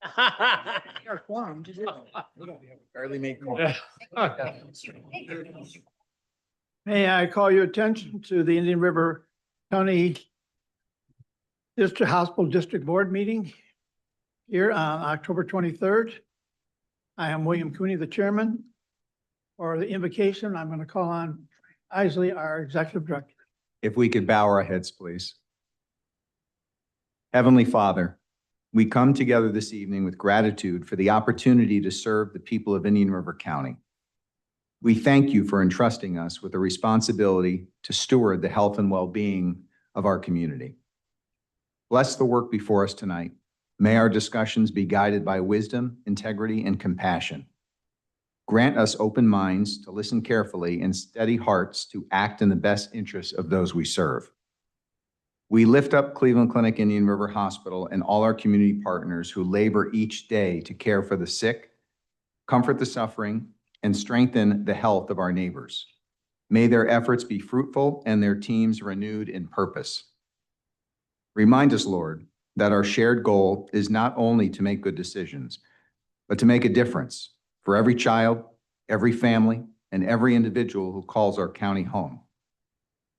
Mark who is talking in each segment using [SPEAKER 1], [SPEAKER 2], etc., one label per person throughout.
[SPEAKER 1] Our quorum, just-
[SPEAKER 2] Barely made quorum.
[SPEAKER 3] May I call your attention to the Indian River County District Hospital District Board meeting here on October 23rd. I am William Cooney, the chairman. For the invocation, I'm going to call on Isley, our executive director.
[SPEAKER 2] If we could bow our heads, please. Heavenly Father, we come together this evening with gratitude for the opportunity to serve the people of Indian River County. We thank you for entrusting us with the responsibility to steward the health and well-being of our community. Bless the work before us tonight. May our discussions be guided by wisdom, integrity, and compassion. Grant us open minds to listen carefully and steady hearts to act in the best interests of those we serve. We lift up Cleveland Clinic Indian River Hospital and all our community partners who labor each day to care for the sick, comfort the suffering, and strengthen the health of our neighbors. May their efforts be fruitful and their teams renewed in purpose. Remind us, Lord, that our shared goal is not only to make good decisions, but to make a difference for every child, every family, and every individual who calls our county home.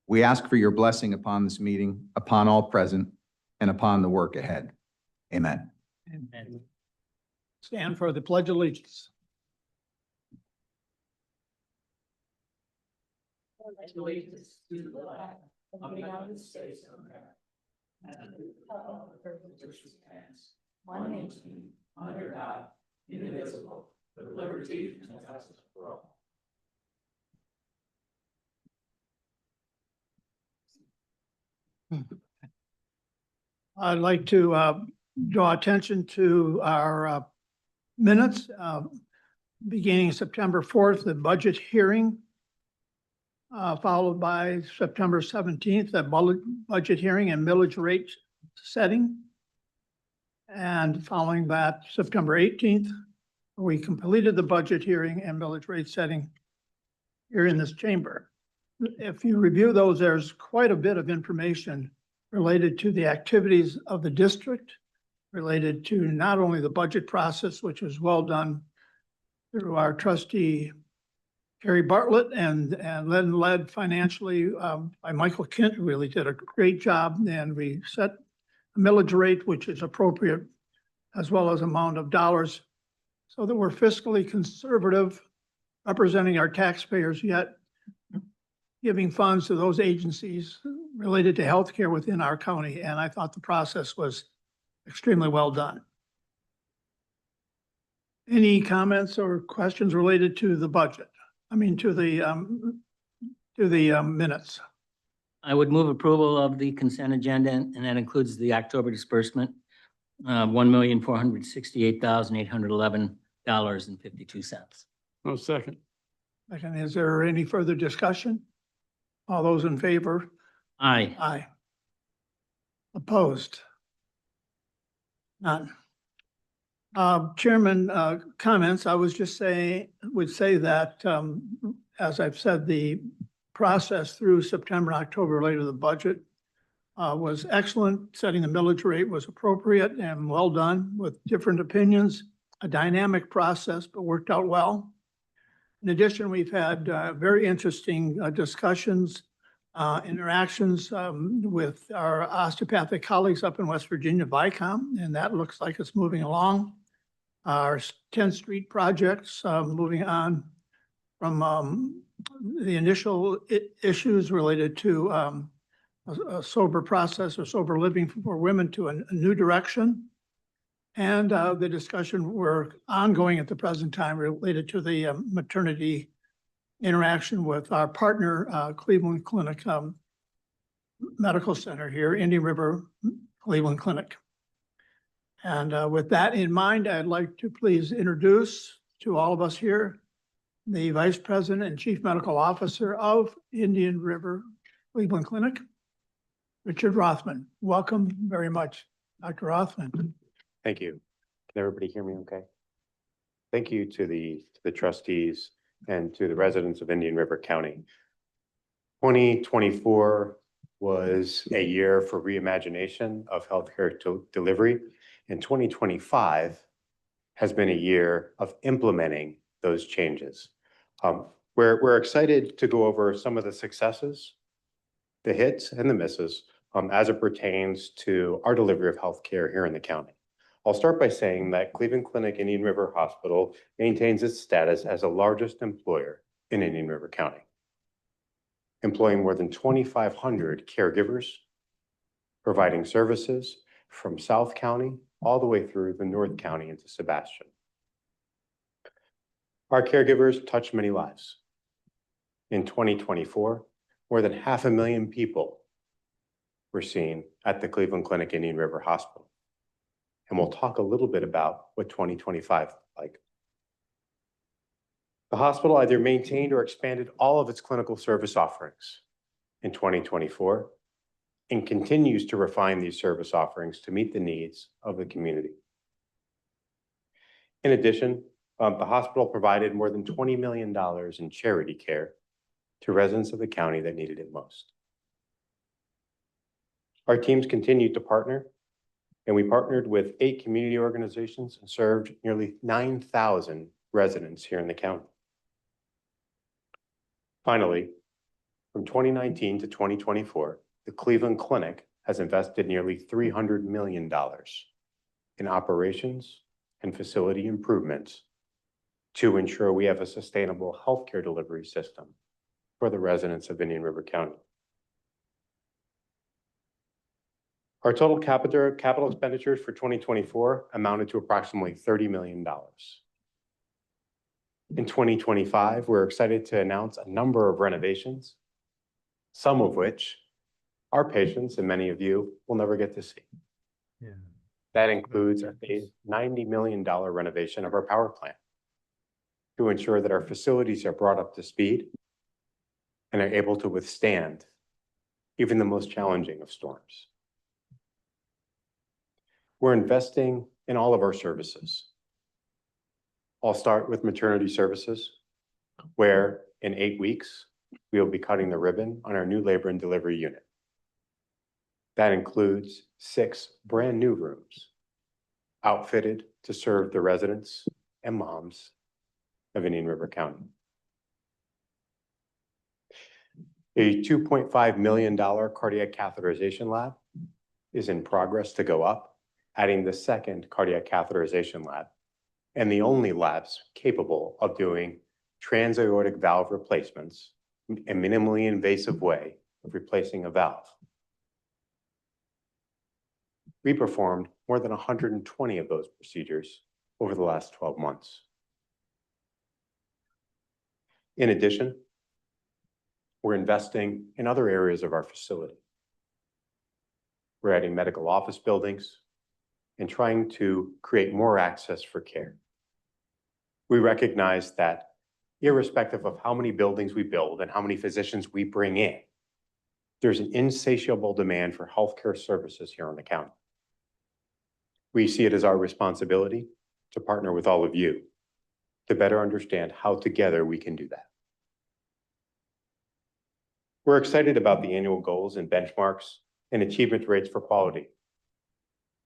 [SPEAKER 2] We ask for your blessing upon this meeting, upon all present, and upon the work ahead. Amen.
[SPEAKER 3] Amen. Stand for the Pledge of Allegiance.
[SPEAKER 4] Allegiance to the flag of the United States of America and to the republic for which it stands, one nation, under God, indivisible, with liberty and justice for all.
[SPEAKER 3] I'd like to draw attention to our minutes beginning September 4th, the budget hearing, followed by September 17th, the budget hearing and millage rate setting. And following that, September 18th, we completed the budget hearing and millage rate setting here in this chamber. If you review those, there's quite a bit of information related to the activities of the district, related to not only the budget process, which was well done through our trustee, Carrie Bartlett, and then led financially by Michael Kent, who really did a great job. And we set a millage rate, which is appropriate, as well as amount of dollars, so that we're fiscally conservative, representing our taxpayers, yet giving funds to those agencies related to healthcare within our county. And I thought the process was extremely well done. Any comments or questions related to the budget? I mean, to the minutes.
[SPEAKER 4] I would move approval of the consent agenda, and that includes the October disbursement, $1,468,811.52.
[SPEAKER 5] No second.
[SPEAKER 3] Second, is there any further discussion? All those in favor?
[SPEAKER 4] Aye.
[SPEAKER 3] Aye. Opposed? None. Chairman, comments, I would say that, as I've said, the process through September, October related to the budget was excellent. Setting the millage rate was appropriate and well done with different opinions, a dynamic process, but worked out well. In addition, we've had very interesting discussions, interactions with our osteopathic colleagues up in West Virginia, Vicom, and that looks like it's moving along. Our 10th Street projects moving on from the initial issues related to a sober process or sober living for women to a new direction. And the discussion we're ongoing at the present time related to the maternity interaction with our partner, Cleveland Clinic Medical Center here, Indian River Cleveland Clinic. And with that in mind, I'd like to please introduce to all of us here the Vice President and Chief Medical Officer of Indian River Cleveland Clinic, Richard Rothman. Welcome very much, Dr. Rothman.
[SPEAKER 6] Thank you. Can everybody hear me okay? Thank you to the trustees and to the residents of Indian River County. 2024 was a year for reimagination of healthcare delivery. And 2025 has been a year of implementing those changes. We're excited to go over some of the successes, the hits and the misses, as it pertains to our delivery of healthcare here in the county. I'll start by saying that Cleveland Clinic Indian River Hospital maintains its status as the largest employer in Indian River County, employing more than 2,500 caregivers, providing services from South County all the way through the North County into Sebastian. Our caregivers touch many lives. In 2024, more than 500,000 people were seen at the Cleveland Clinic Indian River Hospital. And we'll talk a little bit about what 2025 looked like. The hospital either maintained or expanded all of its clinical service offerings in 2024 and continues to refine these service offerings to meet the needs of the community. In addition, the hospital provided more than $20 million in charity care to residents of the county that needed it most. Our teams continued to partner, and we partnered with 8 community organizations and served nearly 9,000 residents here in the county. Finally, from 2019 to 2024, the Cleveland Clinic has invested nearly $300 million in operations and facility improvements to ensure we have a sustainable healthcare delivery system for the residents of Indian River County. Our total capital expenditures for 2024 amounted to approximately $30 million. In 2025, we're excited to announce a number of renovations, some of which our patients and many of you will never get to see.
[SPEAKER 1] Yeah.
[SPEAKER 6] That includes a $90 million renovation of our power plant to ensure that our facilities are brought up to speed and are able to withstand even the most challenging of storms. We're investing in all of our services. I'll start with maternity services, where in 8 weeks, we will be cutting the ribbon on our new labor and delivery unit. That includes 6 brand new rooms outfitted to serve the residents and moms of Indian River County. A $2.5 million cardiac catheterization lab is in progress to go up, adding the 2nd cardiac catheterization lab and the only labs capable of doing transaortic valve replacements, a minimally invasive way of replacing a valve. We performed more than 120 of those procedures over the last 12 months. In addition, we're investing in other areas of our facility. We're adding medical office buildings and trying to create more access for care. We recognize that irrespective of how many buildings we build and how many physicians we bring in, there's an insatiable demand for healthcare services here in the county. We see it as our responsibility to partner with all of you to better understand how together we can do that. We're excited about the annual goals and benchmarks and achievement rates for quality.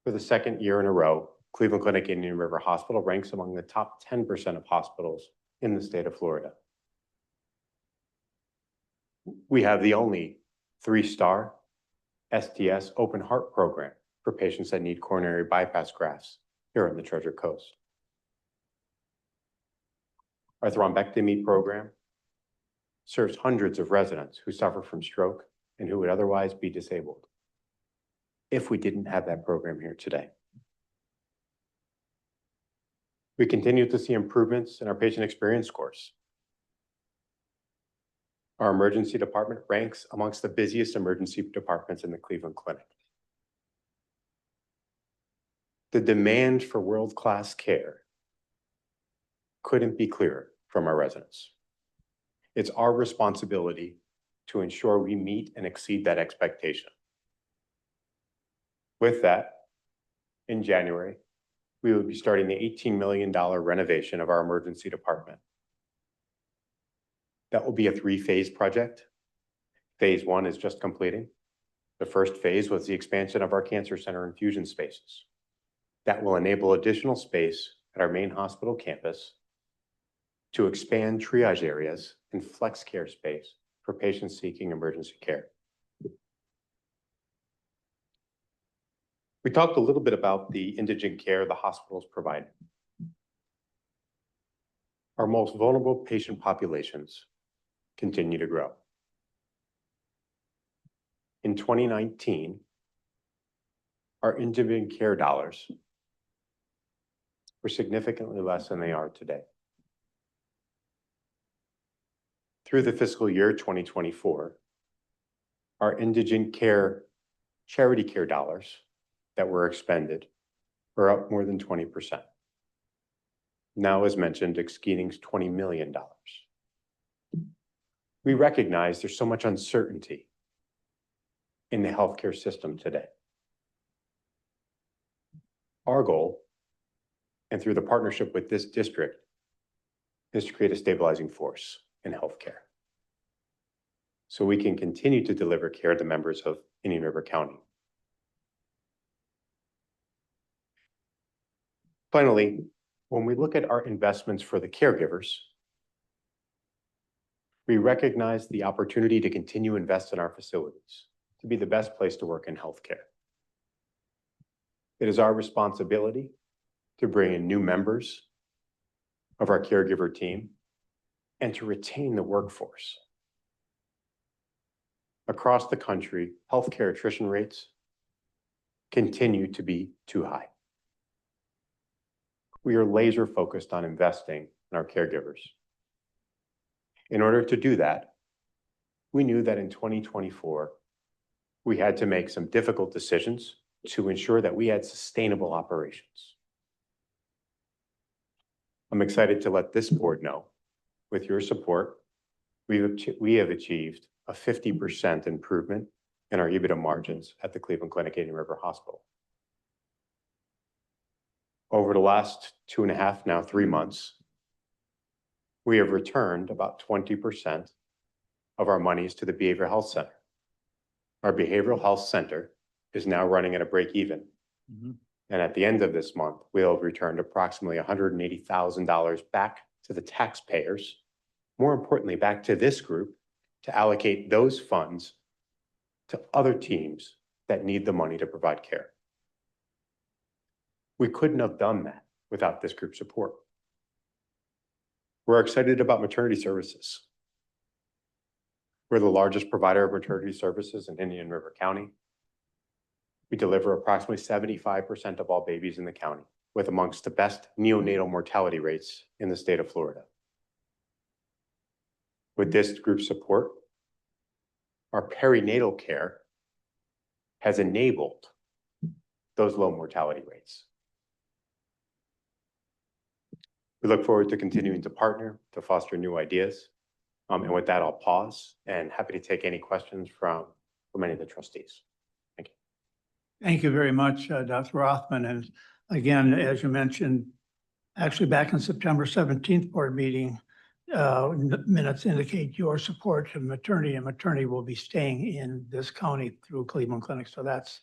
[SPEAKER 6] For the 2nd year in a row, Cleveland Clinic Indian River Hospital ranks among the top 10% of hospitals in the state of Florida. We have the only 3-star STS open heart program for patients that need coronary bypass grafts here on the Treasure Coast. Our thrombectomy program serves hundreds of residents who suffer from stroke and who would otherwise be disabled if we didn't have that program here today. We continue to see improvements in our patient experience scores. Our emergency department ranks amongst the busiest emergency departments in the Cleveland Clinic. The demand for world-class care couldn't be clearer from our residents. It's our responsibility to ensure we meet and exceed that expectation. With that, in January, we will be starting the $18 million renovation of our emergency department. That will be a 3-phase project. Phase 1 is just completing. The first phase was the expansion of our cancer center infusion spaces. That will enable additional space at our main hospital campus to expand triage areas and flex care space for patients seeking emergency care. We talked a little bit about the indigent care the hospitals provide. Our most vulnerable patient populations continue to grow. In 2019, our indigent care dollars were significantly less than they are today. Through the fiscal year 2024, our indigent care charity care dollars that were expended are up more than 20%. Now, as mentioned, exceeding $20 million. We recognize there's so much uncertainty in the healthcare system today. Our goal, and through the partnership with this district, is to create a stabilizing force in healthcare, so we can continue to deliver care to members of Indian River County. Finally, when we look at our investments for the caregivers, we recognize the opportunity to continue to invest in our facilities to be the best place to work in healthcare. It is our responsibility to bring in new members of our caregiver team and to retain the workforce. Across the country, healthcare attrition rates continue to be too high. We are laser focused on investing in our caregivers. In order to do that, we knew that in 2024, we had to make some difficult decisions to ensure that we had sustainable operations. I'm excited to let this board know, with your support, we have achieved a 50% improvement in our EBITDA margins at the Cleveland Clinic Indian River Hospital. Over the last 2.5, now 3 months, we have returned about 20% of our monies to the Behavioral Health Center. Our Behavioral Health Center is now running at a break even. And at the end of this month, we'll have returned approximately $180,000 back to the taxpayers, more importantly, back to this group to allocate those funds to other teams that need the money to provide care. We couldn't have done that without this group's support. We're excited about maternity services. We're the largest provider of maternity services in Indian River County. We deliver approximately 75% of all babies in the county, with amongst the best neonatal mortality rates in the state of Florida. With this group's support, our perinatal care has enabled those low mortality rates. We look forward to continuing to partner to foster new ideas. And with that, I'll pause and happy to take any questions from any of the trustees. Thank you.
[SPEAKER 3] Thank you very much, Dr. Rothman. And again, as you mentioned, actually back in September 17th board meeting, minutes indicate your support of maternity, and maternity will be staying in this county through Cleveland Clinic. So that's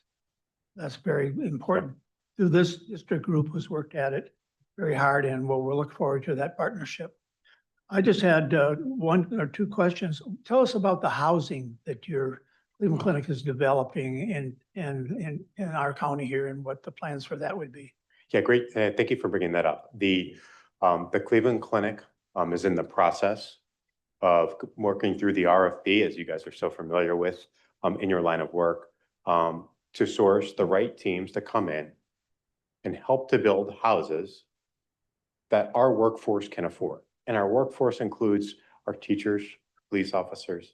[SPEAKER 3] very important. Through this district group who's worked at it very hard, and we'll look forward to that partnership. I just had 1 or 2 questions. Tell us about the housing that your Cleveland Clinic is developing in our county here, and what the plans for that would be.
[SPEAKER 6] Yeah, great. Thank you for bringing that up. The Cleveland Clinic is in the process of working through the RFP, as you guys are so familiar with in your line of work, to source the right teams to come in and help to build houses that our workforce can afford. And our workforce includes our teachers, police officers,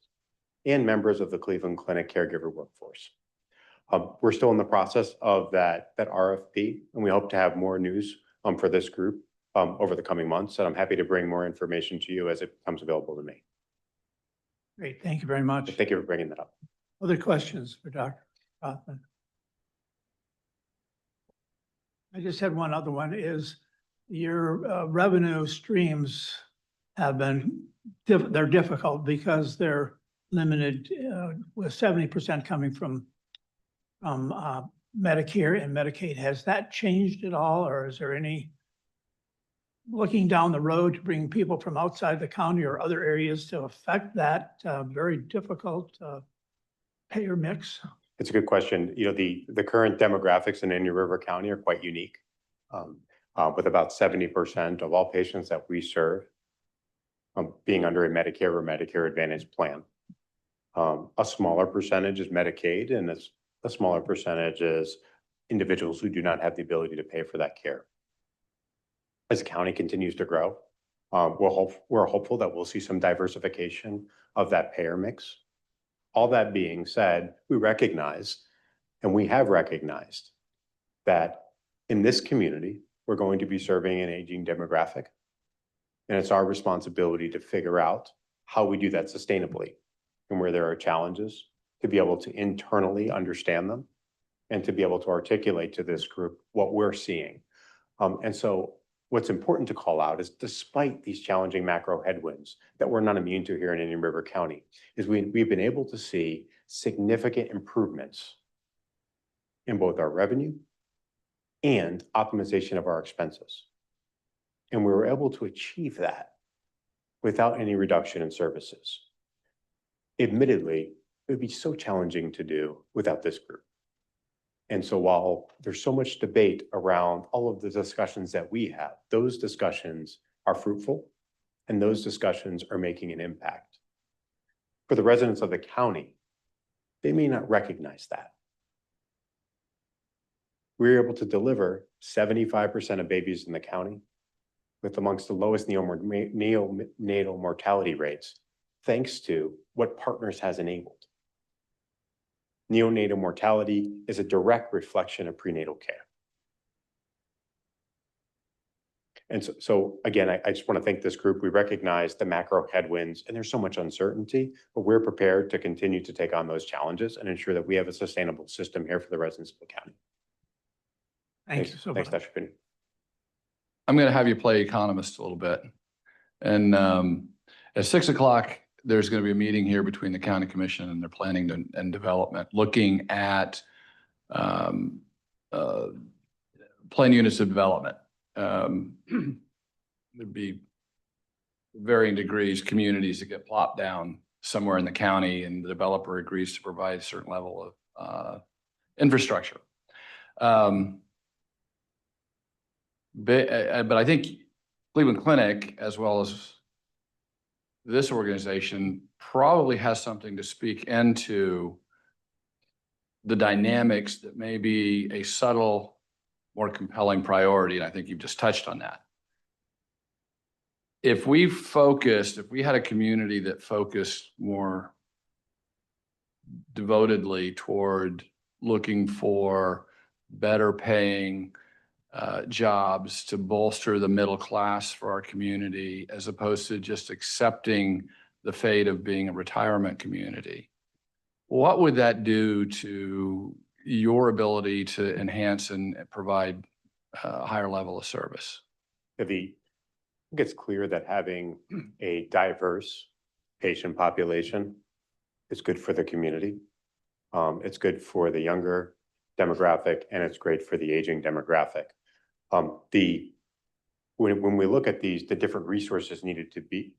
[SPEAKER 6] and members of the Cleveland Clinic caregiver workforce. We're still in the process of that RFP, and we hope to have more news for this group over the coming months. And I'm happy to bring more information to you as it becomes available to me.
[SPEAKER 3] Great, thank you very much.
[SPEAKER 6] Thank you for bringing that up.
[SPEAKER 3] Other questions for Dr. Rothman? I just had one other one, is your revenue streams have been, they're difficult because they're limited with 70% coming from Medicare and Medicaid. Has that changed at all, or is there any looking down the road to bring people from outside the county or other areas to affect that very difficult payer mix?
[SPEAKER 6] It's a good question. You know, the current demographics in Indian River County are quite unique. With about 70% of all patients that we serve being under a Medicare or Medicare Advantage plan. A smaller percentage is Medicaid, and a smaller percentage is individuals who do not have the ability to pay for that care. As the county continues to grow, we're hopeful that we'll see some diversification of that payer mix. All that being said, we recognize, and we have recognized, that in this community, we're going to be serving an aging demographic. And it's our responsibility to figure out how we do that sustainably, and where there are challenges, to be able to internally understand them and to be able to articulate to this group what we're seeing. And so what's important to call out is, despite these challenging macro headwinds that we're not immune to here in Indian River County, is we've been able to see significant improvements in both our revenue and optimization of our expenses. And we were able to achieve that without any reduction in services. Admittedly, it would be so challenging to do without this group. And so while there's so much debate around all of the discussions that we have, those discussions are fruitful, and those discussions are making an impact. For the residents of the county, they may not recognize that. We're able to deliver 75% of babies in the county with amongst the lowest neonatal mortality rates, thanks to what Partners has enabled. Neonatal mortality is a direct reflection of prenatal care. And so again, I just want to thank this group. We recognize the macro headwinds, and there's so much uncertainty, but we're prepared to continue to take on those challenges and ensure that we have a sustainable system here for the residents of the county.
[SPEAKER 3] Thank you so much.
[SPEAKER 6] Thanks, Dr. Finney.
[SPEAKER 1] I'm going to have you play economist a little bit. And at 6 o'clock, there's going to be a meeting here between the county commission and their planning and development, looking at plan units of development. There'd be varying degrees, communities that get plopped down somewhere in the county, and the developer agrees to provide a certain level of infrastructure. But I think Cleveland Clinic, as well as this organization, probably has something to speak into the dynamics that may be a subtle, more compelling priority. And I think you've just touched on that. If we had a community that focused more devotedly toward looking for better paying jobs to bolster the middle class for our community, as opposed to just accepting the fate of being a retirement community, what would that do to your ability to enhance and provide a higher level of service?
[SPEAKER 6] I think it's clear that having a diverse patient population is good for the community. It's good for the younger demographic, and it's great for the aging demographic. When we look at the different resources needed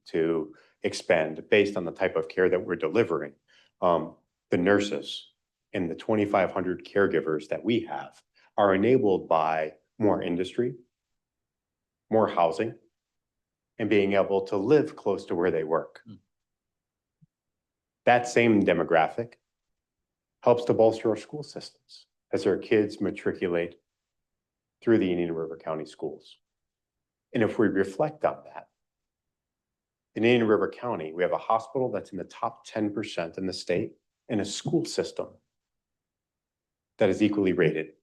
[SPEAKER 6] to expend based on the type of care that we're delivering, the nurses and the 2,500 caregivers that we have are enabled by more industry, more housing, and being able to live close to where they work. That same demographic helps to bolster our school systems as our kids matriculate through the Indian River County schools. And if we reflect on that, in Indian River County, we have a hospital that's in the top 10% in the state, and a school system that is equally rated.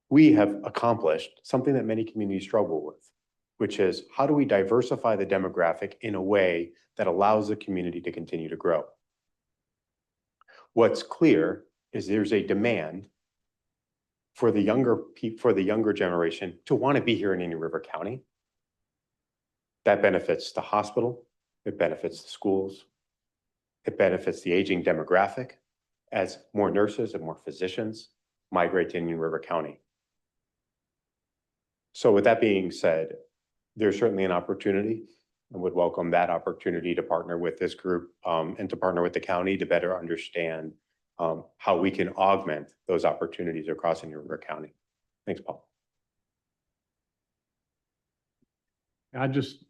[SPEAKER 6] We have accomplished something that many communities struggle with, which is, how do we diversify the demographic in a way that allows the community to continue to grow? What's clear is there's a demand for the younger generation to want to be here in Indian River County. That benefits the hospital, it benefits the schools, it benefits the aging demographic as more nurses and more physicians migrate to Indian River County. So with that being said, there's certainly an opportunity and would welcome that opportunity to partner with this group and to partner with the county to better understand how we can augment those opportunities across Indian River County. Thanks, Paul.
[SPEAKER 5] I just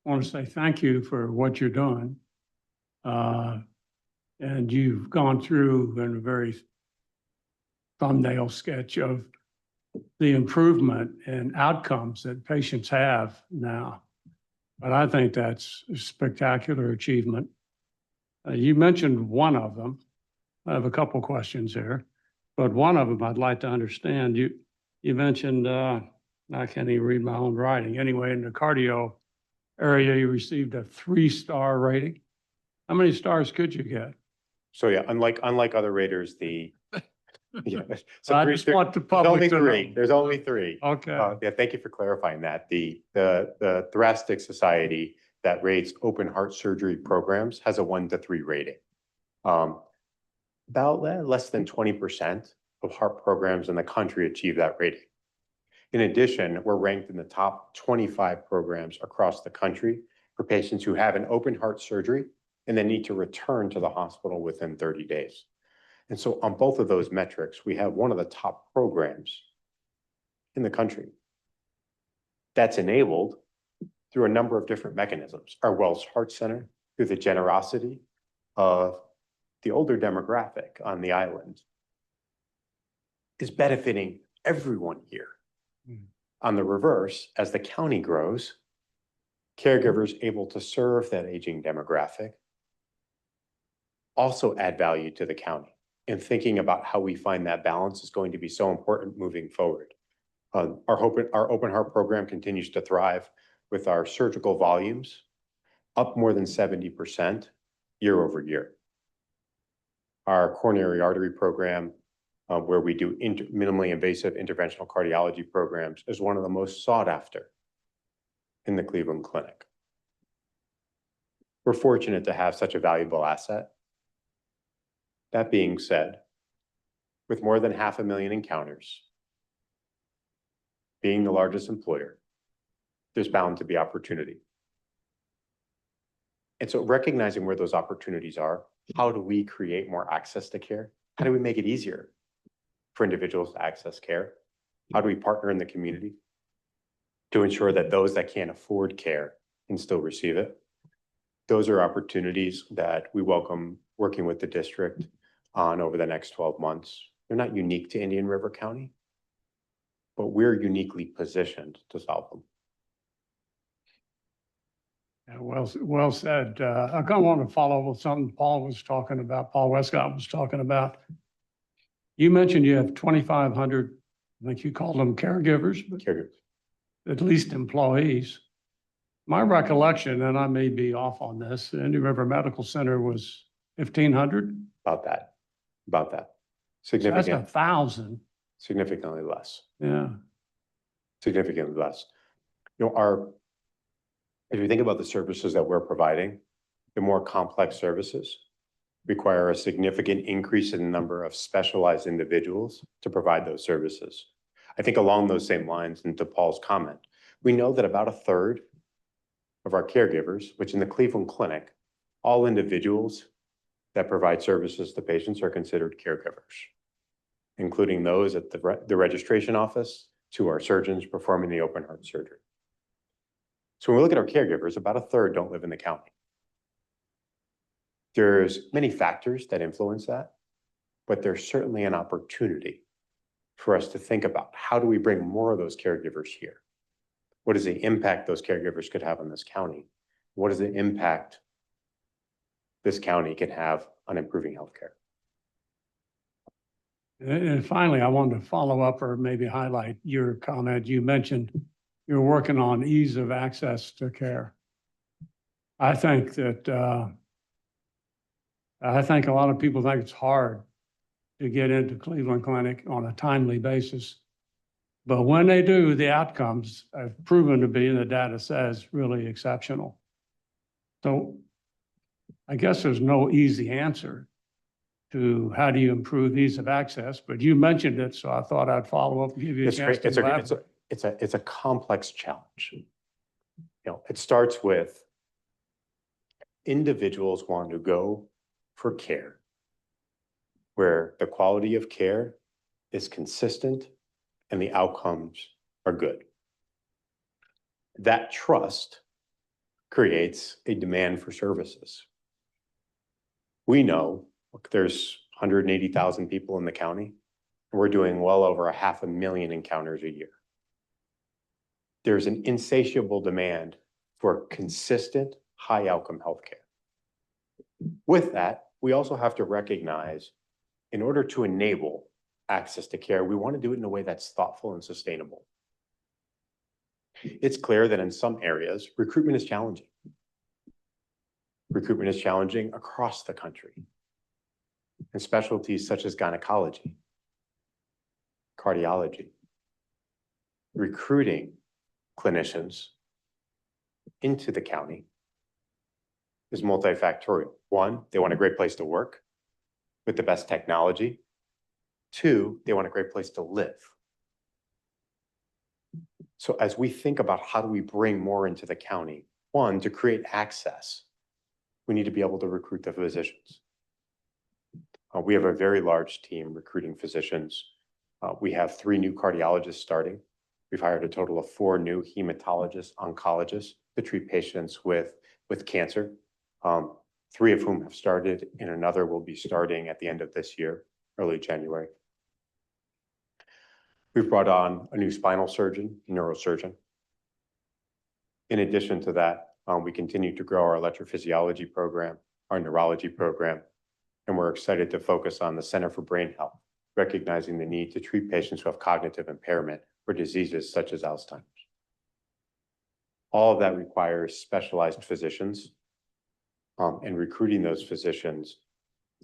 [SPEAKER 5] want to say thank you for what you're doing. And you've gone through in a very thumbnail sketch of the improvement in outcomes that patients have now. But I think that's a spectacular achievement. You mentioned one of them. I have a couple questions here, but one of them I'd like to understand. You mentioned, I can't even read my own writing. Anyway, in the cardio area, you received a 3-star rating. How many stars could you get?
[SPEAKER 6] So yeah, unlike other raters, yeah. So
[SPEAKER 5] I
[SPEAKER 6] three-
[SPEAKER 5] just want the
[SPEAKER 6] there's
[SPEAKER 5] public
[SPEAKER 6] only
[SPEAKER 5] to
[SPEAKER 6] three.
[SPEAKER 5] know.
[SPEAKER 6] There's only three.
[SPEAKER 5] Okay.
[SPEAKER 6] Yeah, thank you for clarifying that. The Thoracic Society that rates open heart surgery programs has a 1 to 3 rating. About less than 20% of heart programs in the country achieve that rating. In addition, we're ranked in the top 25 programs across the country for patients who have an open heart surgery and then need to return to the hospital within 30 days. And so on both of those metrics, we have one of the top programs in the country. That's enabled through a number of different mechanisms. Our Wells Heart Center, through the generosity of the older demographic on the island, is benefiting everyone here. On the reverse, as the county grows, caregivers able to serve that aging demographic also add value to the county. And thinking about how we find that balance is going to be so important moving forward. Our open heart program continues to thrive with our surgical volumes up more than 70% year over year. Our coronary artery program, where we do minimally invasive interventional cardiology programs, is one of the most sought after in the Cleveland Clinic. We're fortunate to have such a valuable asset. That being said, with more than 500,000 encounters, being the largest employer, there's bound to be opportunity. And so recognizing where those opportunities are, how do we create more access to care? How do we make it easier for individuals to access care? How do we partner in the community to ensure that those that can't afford care can still receive it? Those are opportunities that we welcome working with the district on over the next 12 months. They're not unique to Indian River County, but we're uniquely positioned to solve them.
[SPEAKER 5] Yeah, well said. I kind of want to follow with something Paul Westcott was talking about. You mentioned you have 2,500, I think you called them caregivers, but
[SPEAKER 6] Caregivers.
[SPEAKER 5] at least employees. My recollection, and I may be off on this, the Indian River Medical Center was 1,500.
[SPEAKER 6] About that.
[SPEAKER 5] That's
[SPEAKER 6] Significant,
[SPEAKER 5] 1,000.
[SPEAKER 6] significantly less.
[SPEAKER 5] Yeah.
[SPEAKER 6] Significantly less. You know, if you think about the services that we're providing, the more complex services require a significant increase in the number of specialized individuals to provide those services. I think along those same lines, and to Paul's comment, we know that about 1/3 of our caregivers, which in the Cleveland Clinic, all individuals that provide services to patients are considered caregivers, including those at the registration office to our surgeons performing the open heart surgery. So when we look at our caregivers, about 1/3 don't live in the county. There's many factors that influence that, but there's certainly an opportunity for us to think about how do we bring more of those caregivers here? What is the impact those caregivers could have on this county? What is the impact this county can have on improving healthcare?
[SPEAKER 5] And finally, I wanted to follow up or maybe highlight your comment. You mentioned you're working on ease of access to care. I think that, I think a lot of people think it's hard to get into Cleveland Clinic on a timely basis. But when they do, the outcomes have proven to be, and the data says, really exceptional. So I guess there's no easy answer to how do you improve ease of access, but you mentioned it, so I thought I'd follow up and give you a
[SPEAKER 6] It's
[SPEAKER 5] chance
[SPEAKER 6] great.
[SPEAKER 5] to
[SPEAKER 6] It's a
[SPEAKER 5] elaborate.
[SPEAKER 6] it's a complex challenge. You know, it starts with individuals wanting to go for care where the quality of care is consistent and the outcomes are good. That trust creates a demand for services. We know, look, there's 180,000 people in the county, and we're doing well over 500,000 encounters a year. There's an insatiable demand for consistent, high outcome healthcare. With that, we also have to recognize, in order to enable access to care, we want to do it in a way that's thoughtful and sustainable. It's clear that in some areas, recruitment is challenging. Recruitment is challenging across the country. And specialties such as gynecology, cardiology, recruiting clinicians into the county is multifactorial. One, they want a great place to work with the best technology. Two, they want a great place to live. So as we think about how do we bring more into the county, one, to create access, we need to be able to recruit the physicians. We have a very large team recruiting physicians. We have 3 new cardiologists starting. We've hired a total of 4 new hematologists, oncologists to treat patients with cancer, 3 of whom have started, and another will be starting at the end of this year, early January. We've brought on a new spinal surgeon, neurosurgeon. In addition to that, we continue to grow our electrophysiology program, our neurology program, and we're excited to focus on the Center for Brain Health, recognizing the need to treat patients who have cognitive impairment or diseases such as Alzheimer's. All of that requires specialized physicians, and recruiting those physicians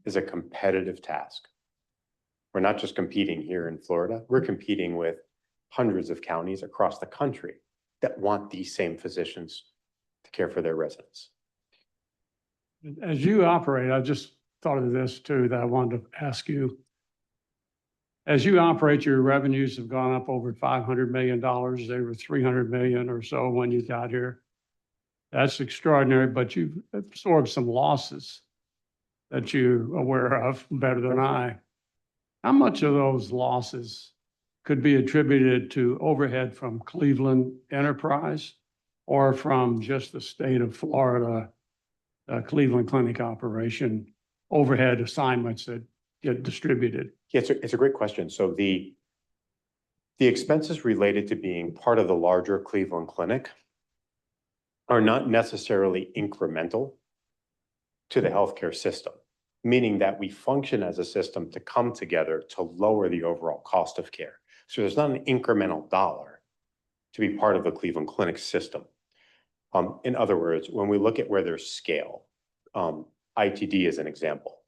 [SPEAKER 6] is a competitive task. We're not just competing here in Florida, we're competing with hundreds of counties across the country that want these same physicians to care for their residents.
[SPEAKER 5] As you operate, I just thought of this too, that I wanted to ask you. As you operate, your revenues have gone up over $500 million. They were 300 million or so when you got here. That's extraordinary, but you've absorbed some losses that you're aware of better than I. How much of those losses could be attributed to overhead from Cleveland Enterprise or from just the state of Florida, Cleveland Clinic operation, overhead assignments that get distributed?
[SPEAKER 6] Yeah, it's a great question. So the expenses related to being part of the larger Cleveland Clinic are not necessarily incremental to the healthcare system, meaning that we function as a system to come together to lower the overall cost of care. So there's not an incremental dollar to be part of the Cleveland Clinic system. In other words, when we look at where there's scale, ITD is an example.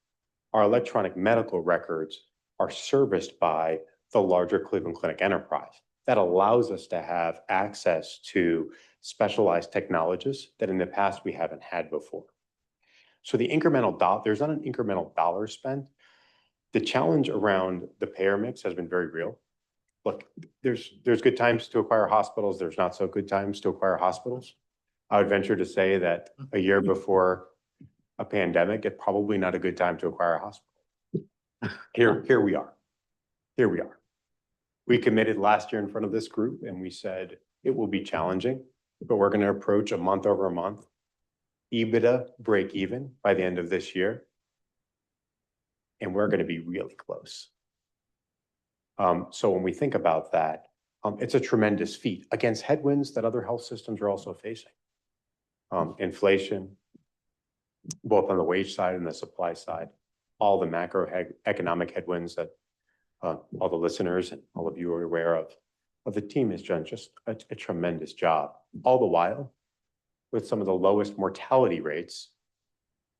[SPEAKER 6] Our electronic medical records are serviced by the larger Cleveland Clinic enterprise. That allows us to have access to specialized technologies that in the past we haven't had before. So the incremental dollar, there's not an incremental dollar spent. The challenge around the payer mix has been very real. Look, there's good times to acquire hospitals. There's not so good times to acquire hospitals. I would venture to say that a year before a pandemic, it's probably not a good time to acquire a hospital. Here we are. Here we are. We committed last year in front of this group and we said it will be challenging, but we're going to approach a month over month EBITDA break even by the end of this year. And we're going to be really close. So when we think about that, it's a tremendous feat against headwinds that other health systems are also facing. Inflation, both on the wage side and the supply side, all the macroeconomic headwinds that all the listeners and all of you are aware of. The team has done just a tremendous job, all the while with some of the lowest mortality rates,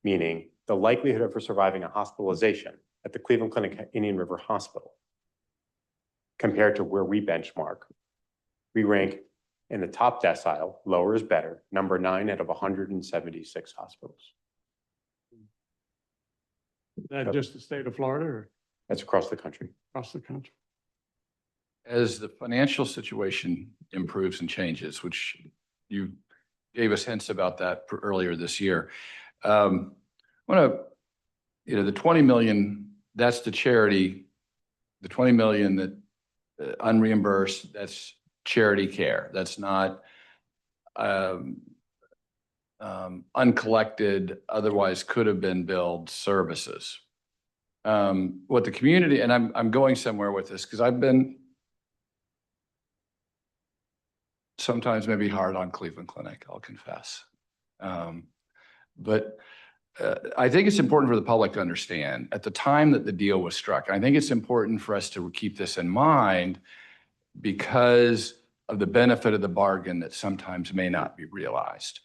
[SPEAKER 6] meaning the likelihood of surviving a hospitalization at the Cleveland Clinic Indian River Hospital compared to where we benchmark. We rank in the top decile, lower is better, number 9 out of 176 hospitals.
[SPEAKER 5] Is that just the state of Florida or
[SPEAKER 6] That's across the country.
[SPEAKER 5] across the country?
[SPEAKER 1] as the financial situation improves and changes, which you gave us hints about that earlier this year. I want to, the 20 million, that's the charity, the 20 million that unreimbursed, that's charity care. That's not uncollected, otherwise could have been billed services. What the community, and I'm going somewhere with this because I've been sometimes maybe hard on Cleveland Clinic, I'll confess. But I think it's important for the public to understand at the time that the deal was struck. I think it's important for us to keep this in mind because of the benefit of the bargain that sometimes may not be realized.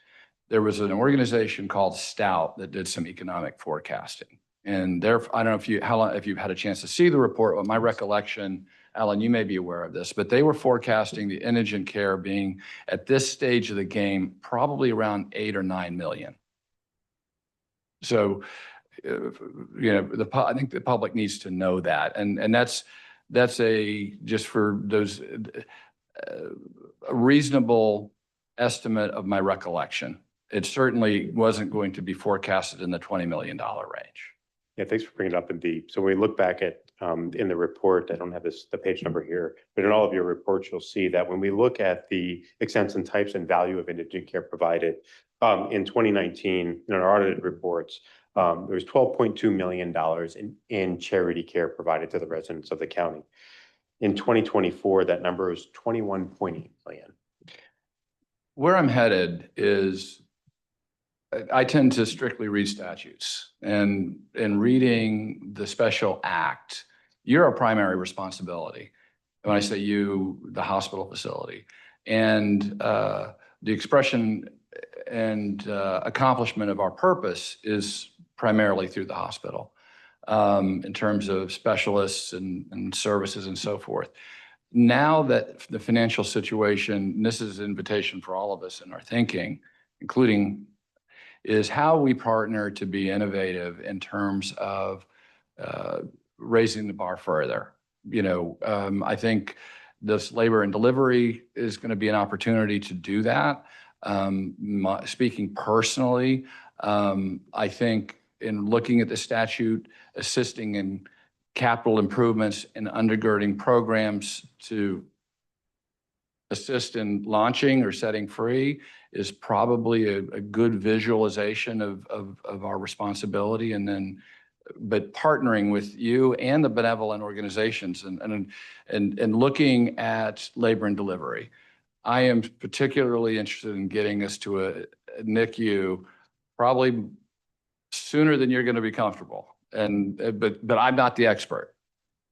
[SPEAKER 1] There was an organization called Stout that did some economic forecasting. And there, I don't know if you've had a chance to see the report, but my recollection, Alan, you may be aware of this, but they were forecasting the indigent care being at this stage of the game, probably around 8 or 9 million. So, I think the public needs to know that. And that's just for those, a reasonable estimate of my recollection. It certainly wasn't going to be forecasted in the $20 million range.
[SPEAKER 6] Yeah, thanks for bringing it up, Indeed. So when we look back at, in the report, I don't have the page number here, but in all of your reports, you'll see that when we look at the extents and types and value of indigent care provided, in 2019, in our audited reports, there was $12.2 million in charity care provided to the residents of the county. In 2024, that number is $21.8 million.
[SPEAKER 1] Where I'm headed is I tend to strictly read statutes, and in reading the special act, you're a primary responsibility. When I say you, the hospital facility, and the expression and accomplishment of our purpose is primarily through the hospital in terms of specialists and services and so forth. Now that the financial situation, and this is an invitation for all of us in our thinking, including is how we partner to be innovative in terms of raising the bar further. I think this labor and delivery is going to be an opportunity to do that. Speaking personally, I think in looking at the statute, assisting in capital improvements and undergirding programs to assist in launching or setting free is probably a good visualization of our responsibility. And then, but partnering with you and the benevolent organizations and looking at labor and delivery. I am particularly interested in getting us to a NICU probably sooner than you're going to be comfortable. But I'm not the expert.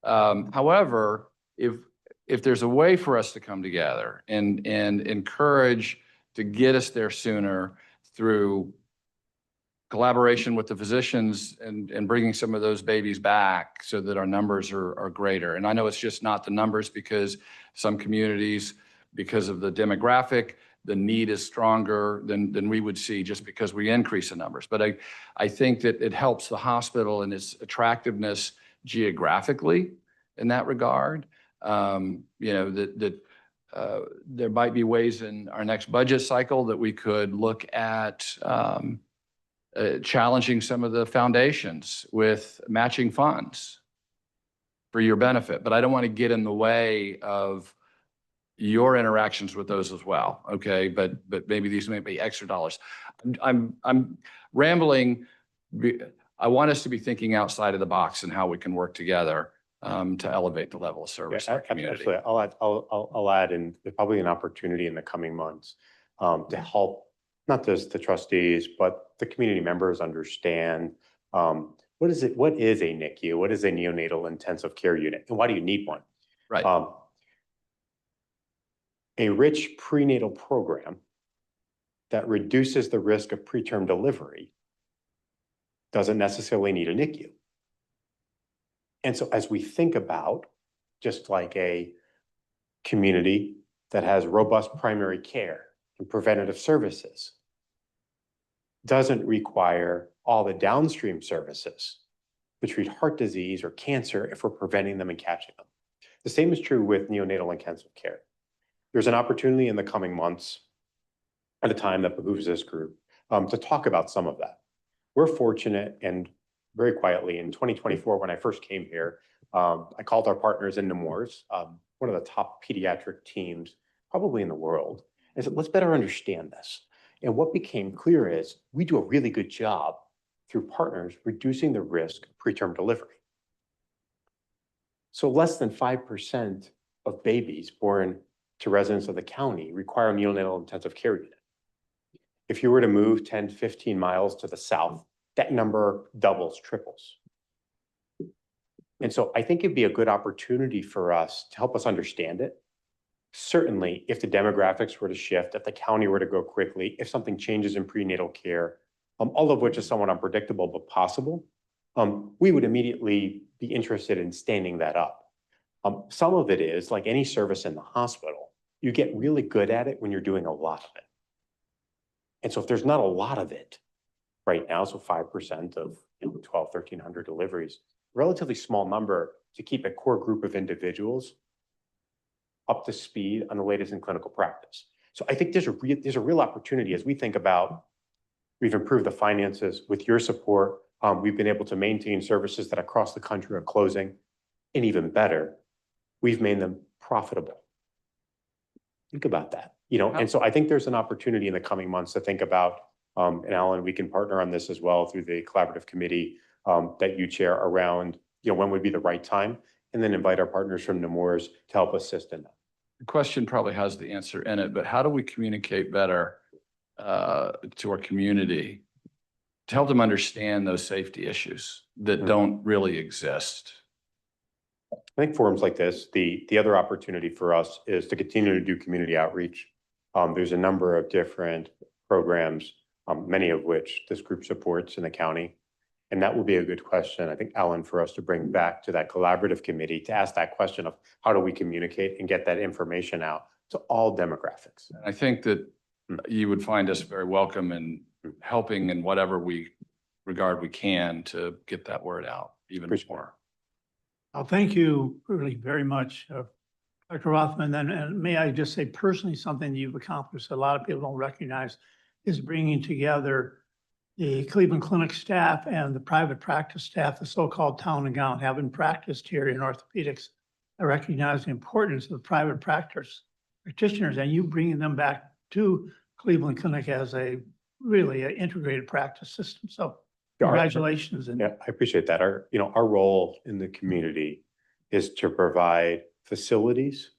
[SPEAKER 1] However, if there's a way for us to come together and encourage to get us there sooner through collaboration with the physicians and bringing some of those babies back so that our numbers are greater. And I know it's just not the numbers because some communities, because of the demographic, the need is stronger than we would see just because we increase the numbers. But I think that it helps the hospital and its attractiveness geographically in that regard. There might be ways in our next budget cycle that we could look at challenging some of the foundations with matching funds for your benefit. But I don't want to get in the way of your interactions with those as well. Okay. But maybe these may be extra dollars. I'm rambling. I want us to be thinking outside of the box and how we can work together to elevate the level of service in our community.
[SPEAKER 6] Absolutely. I'll add in probably an opportunity in the coming months to help not just the trustees, but the community members understand what is a NICU? What is a neonatal intensive care unit? And why do you need one?
[SPEAKER 1] Right.
[SPEAKER 6] A rich prenatal program that reduces the risk of preterm delivery doesn't necessarily need a NICU. And so as we think about just like a community that has robust primary care and preventative services, doesn't require all the downstream services to treat heart disease or cancer if we're preventing them and catching them. The same is true with neonatal intensive care. There's an opportunity in the coming months at a time that behooves this group to talk about some of that. We're fortunate, and very quietly in 2024, when I first came here, I called our partners in Nemours, one of the top pediatric teams probably in the world, and said, let's better understand this. And what became clear is we do a really good job through partners reducing the risk of preterm delivery. So less than 5% of babies born to residents of the county require a neonatal intensive care unit. If you were to move 10 to 15 miles to the south, that number doubles, triples. And so I think it'd be a good opportunity for us to help us understand it. Certainly, if the demographics were to shift, if the county were to go quickly, if something changes in prenatal care, all of which is somewhat unpredictable but possible, we would immediately be interested in standing that up. Some of it is, like any service in the hospital, you get really good at it when you're doing a lot of it. And so if there's not a lot of it right now, so 5% of 1,200, 1,300 deliveries, relatively small number to keep a core group of individuals up to speed on the latest in clinical practice. So I think there's a real opportunity as we think about, we've improved the finances with your support. We've been able to maintain services that across the country are closing, and even better, we've made them profitable. Think about that, and so I think there's an opportunity in the coming months to think about, and Alan, we can partner on this as well through the collaborative committee that you chair around, when would be the right time, and then invite our partners from Nemours to help assist in that.
[SPEAKER 1] The question probably has the answer in it, but how do we communicate better to our community to help them understand those safety issues that don't really exist?
[SPEAKER 6] I think forums like this, the other opportunity for us is to continue to do community outreach. There's a number of different programs, many of which this group supports in the county. And that will be a good question, I think, Alan, for us to bring back to that collaborative committee to ask that question of how do we communicate and get that information out to all demographics.
[SPEAKER 1] I think that you would find us very welcome in helping in whatever regard we can to get that word out even
[SPEAKER 6] Appreciate
[SPEAKER 1] more.
[SPEAKER 3] Well, thank you really very much, Dr. Rothman. And may I just say personally, something you've accomplished, a lot of people don't recognize, is bringing together the Cleveland Clinic staff and the private practice staff, the so-called town and gown, having practiced here in orthopedics. I recognize the importance of the private practice practitioners and you bringing them back to Cleveland Clinic as a really integrated practice system. So congratulations.
[SPEAKER 6] Yeah, I appreciate that. Our role in the community is to provide facilities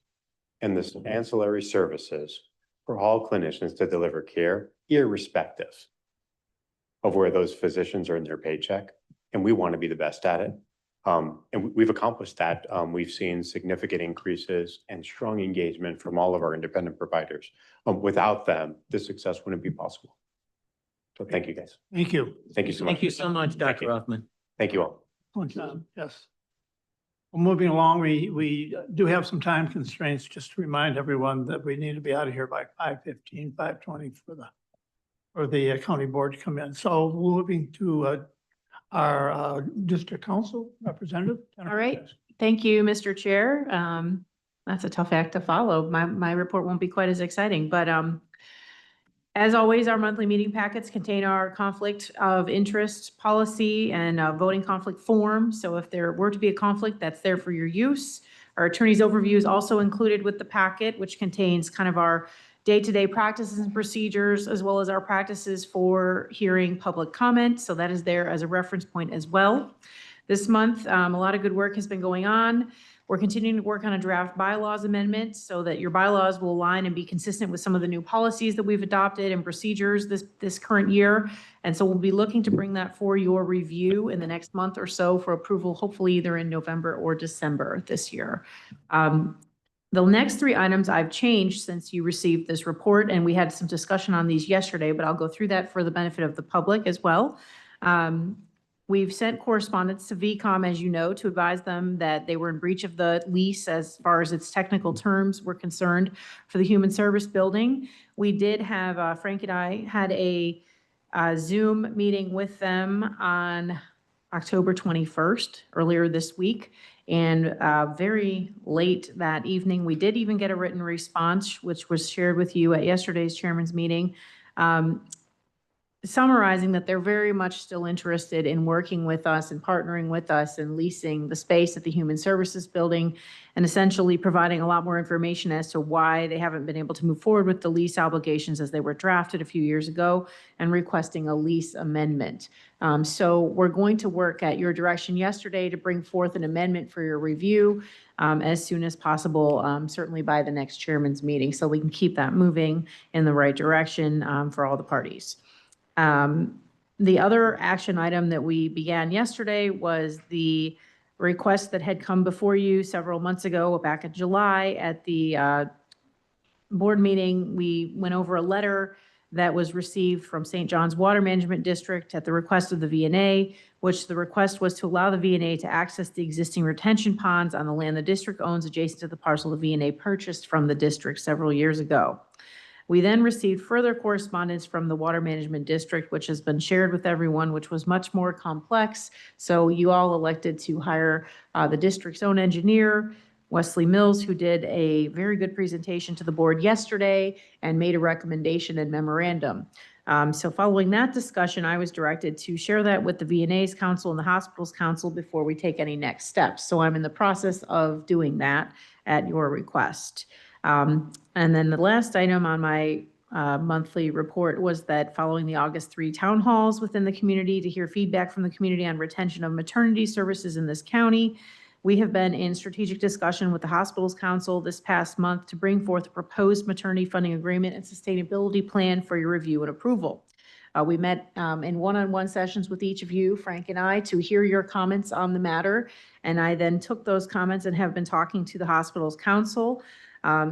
[SPEAKER 6] and the ancillary services for all clinicians to deliver care, irrespective of where those physicians earn their paycheck. And we want to be the best at it. And we've accomplished that. We've seen significant increases and strong engagement from all of our independent providers. Without them, this success wouldn't be possible. So thank you, guys.
[SPEAKER 3] Thank you.
[SPEAKER 6] Thank you so much.
[SPEAKER 7] Thank you so much, Dr. Rothman.
[SPEAKER 6] Thank you all.
[SPEAKER 3] Good job. Yes. Well, moving along, we do have some time constraints, just to remind everyone that we need to be out of here by 5:15, 5:20 for the county board to come in. So moving to our district council representative.
[SPEAKER 4] All right. Thank you, Mr. Chair. That's a tough act to follow. My report won't be quite as exciting, but as always, our monthly meeting packets contain our conflict of interest policy and voting conflict form. So if there were to be a conflict, that's there for your use. Our attorney's overview is also included with the packet, which contains kind of our day-to-day practices and procedures, as well as our practices for hearing public comment. So that is there as a reference point as well. This month, a lot of good work has been going on. We're continuing to work on a draft bylaws amendment so that your bylaws will align and be consistent with some of the new policies that we've adopted and procedures this current year. And so we'll be looking to bring that for your review in the next month or so for approval, hopefully either in November or December this year. The next three items I've changed since you received this report, and we had some discussion on these yesterday, but I'll go through that for the benefit of the public as well. We've sent correspondence to VCOM, as you know, to advise them that they were in breach of the lease as far as its technical terms were concerned for the Human Service Building. We did have, Frank and I had a Zoom meeting with them on
[SPEAKER 7] October 21st, earlier this week. And very late that evening, we did even get a written response, which was shared with you at yesterday's chairman's meeting, summarizing that they're very much still interested in working with us and partnering with us and leasing the space at the Human Services Building, and essentially providing a lot more information as to why they haven't been able to move forward with the lease obligations as they were drafted a few years ago, and requesting a lease amendment. So we're going to work at your direction yesterday to bring forth an amendment for your review as soon as possible, certainly by the next chairman's meeting, so we can keep that moving in the right direction for all the parties. The other action item that we began yesterday was the request that had come before you several months ago, back in July at the board meeting. We went over a letter that was received from St. John's Water Management District at the request of the VNA, which the request was to allow the VNA to access the existing retention ponds on the land the district owns adjacent to the parcel the VNA purchased from the district several years ago. We then received further correspondence from the Water Management District, which has been shared with everyone, which was much more complex. So you all elected to hire the district's own engineer, Wesley Mills, who did a very good presentation to the board yesterday and made a recommendation and memorandum. So following that discussion, I was directed to share that with the VNA's council and the hospital's council before we take any next steps. So I'm in the process of doing that at your request. And then the last item on my monthly report was that following the August 3 town halls within the community to hear feedback from the community on retention of maternity services in this county, we have been in strategic discussion with the hospital's council this past month to bring forth a proposed maternity funding agreement and sustainability plan for your review and approval. We met in one-on-one sessions with each of you, Frank and I, to hear your comments on the matter. And I then took those comments and have been talking to the hospital's council.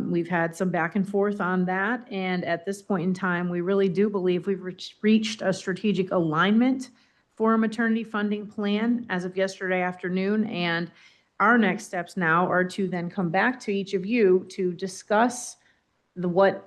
[SPEAKER 7] We've had some back and forth on that. And at this point in time, we really do believe we've reached a strategic alignment for a maternity funding plan as of yesterday afternoon. And our next steps now are to then come back to each of you to discuss what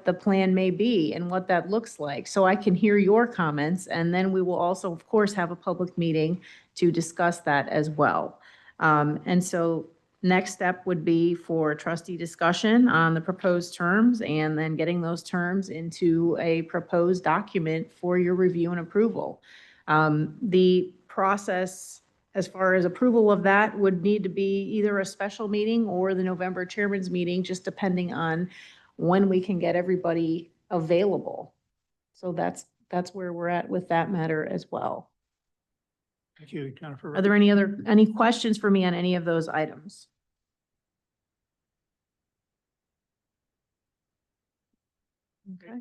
[SPEAKER 7] the plan may be and what that looks like. So I can hear your comments, and then we will also, of course, have a public meeting to discuss that as well. And so next step would be for trustee discussion on the proposed terms, and then getting those terms into a proposed document for your review and approval. The process as far as approval of that would need to be either a special meeting or the November chairman's meeting, just depending on when we can get everybody available. So that's where we're at with that matter as well.
[SPEAKER 3] Thank you, Jennifer.
[SPEAKER 7] Are there any questions for me on any of those items? Okay.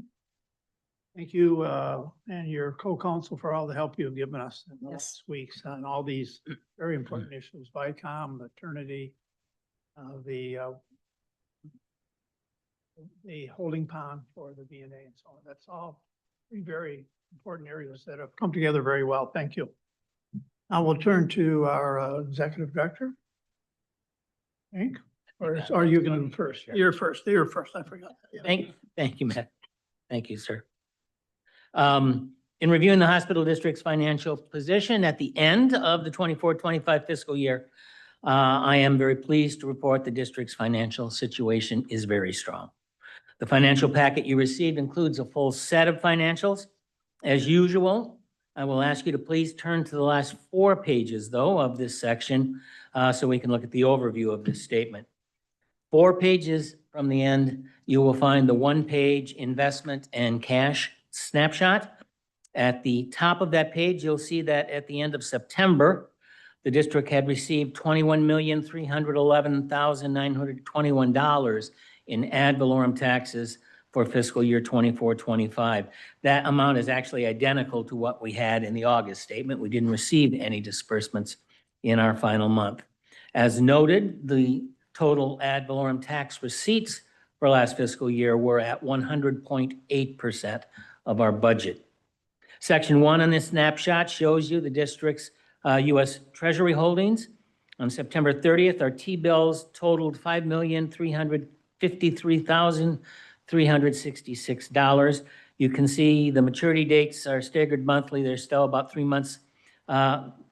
[SPEAKER 3] Thank you, and your co-counsel for all the help you've given us in the
[SPEAKER 7] Yes.
[SPEAKER 3] last weeks on all these very important issues, VICOM, maternity, the holding pond for the VNA and so on. That's all very important areas that have come together very well. Thank you. Now we'll turn to our executive director. Hank, or are you going to go first? You're first. You're first. I forgot. Yeah.
[SPEAKER 8] Thank you, Matt. Thank you, sir. In reviewing the hospital district's financial position at the end of the 24-25 fiscal year, I am very pleased to report the district's financial situation is very strong. The financial packet you received includes a full set of financials. As usual, I will ask you to please turn to the last 4 pages, though, of this section so we can look at the overview of this statement. 4 pages from the end, you will find the 1-page investment and cash snapshot. At the top of that page, you'll see that at the end of September, the district had received $21,311,921 in ad valorem taxes for fiscal year 24-25. That amount is actually identical to what we had in the August statement. We didn't receive any disbursements in our final month. As noted, the total ad valorem tax receipts for last fiscal year were at 100.8% of our budget. Section 1 on this snapshot shows you the district's U.S. Treasury holdings. On September 30th, our T-bills totaled $5,353,366. You can see the maturity dates are staggered monthly. There's still about 3 months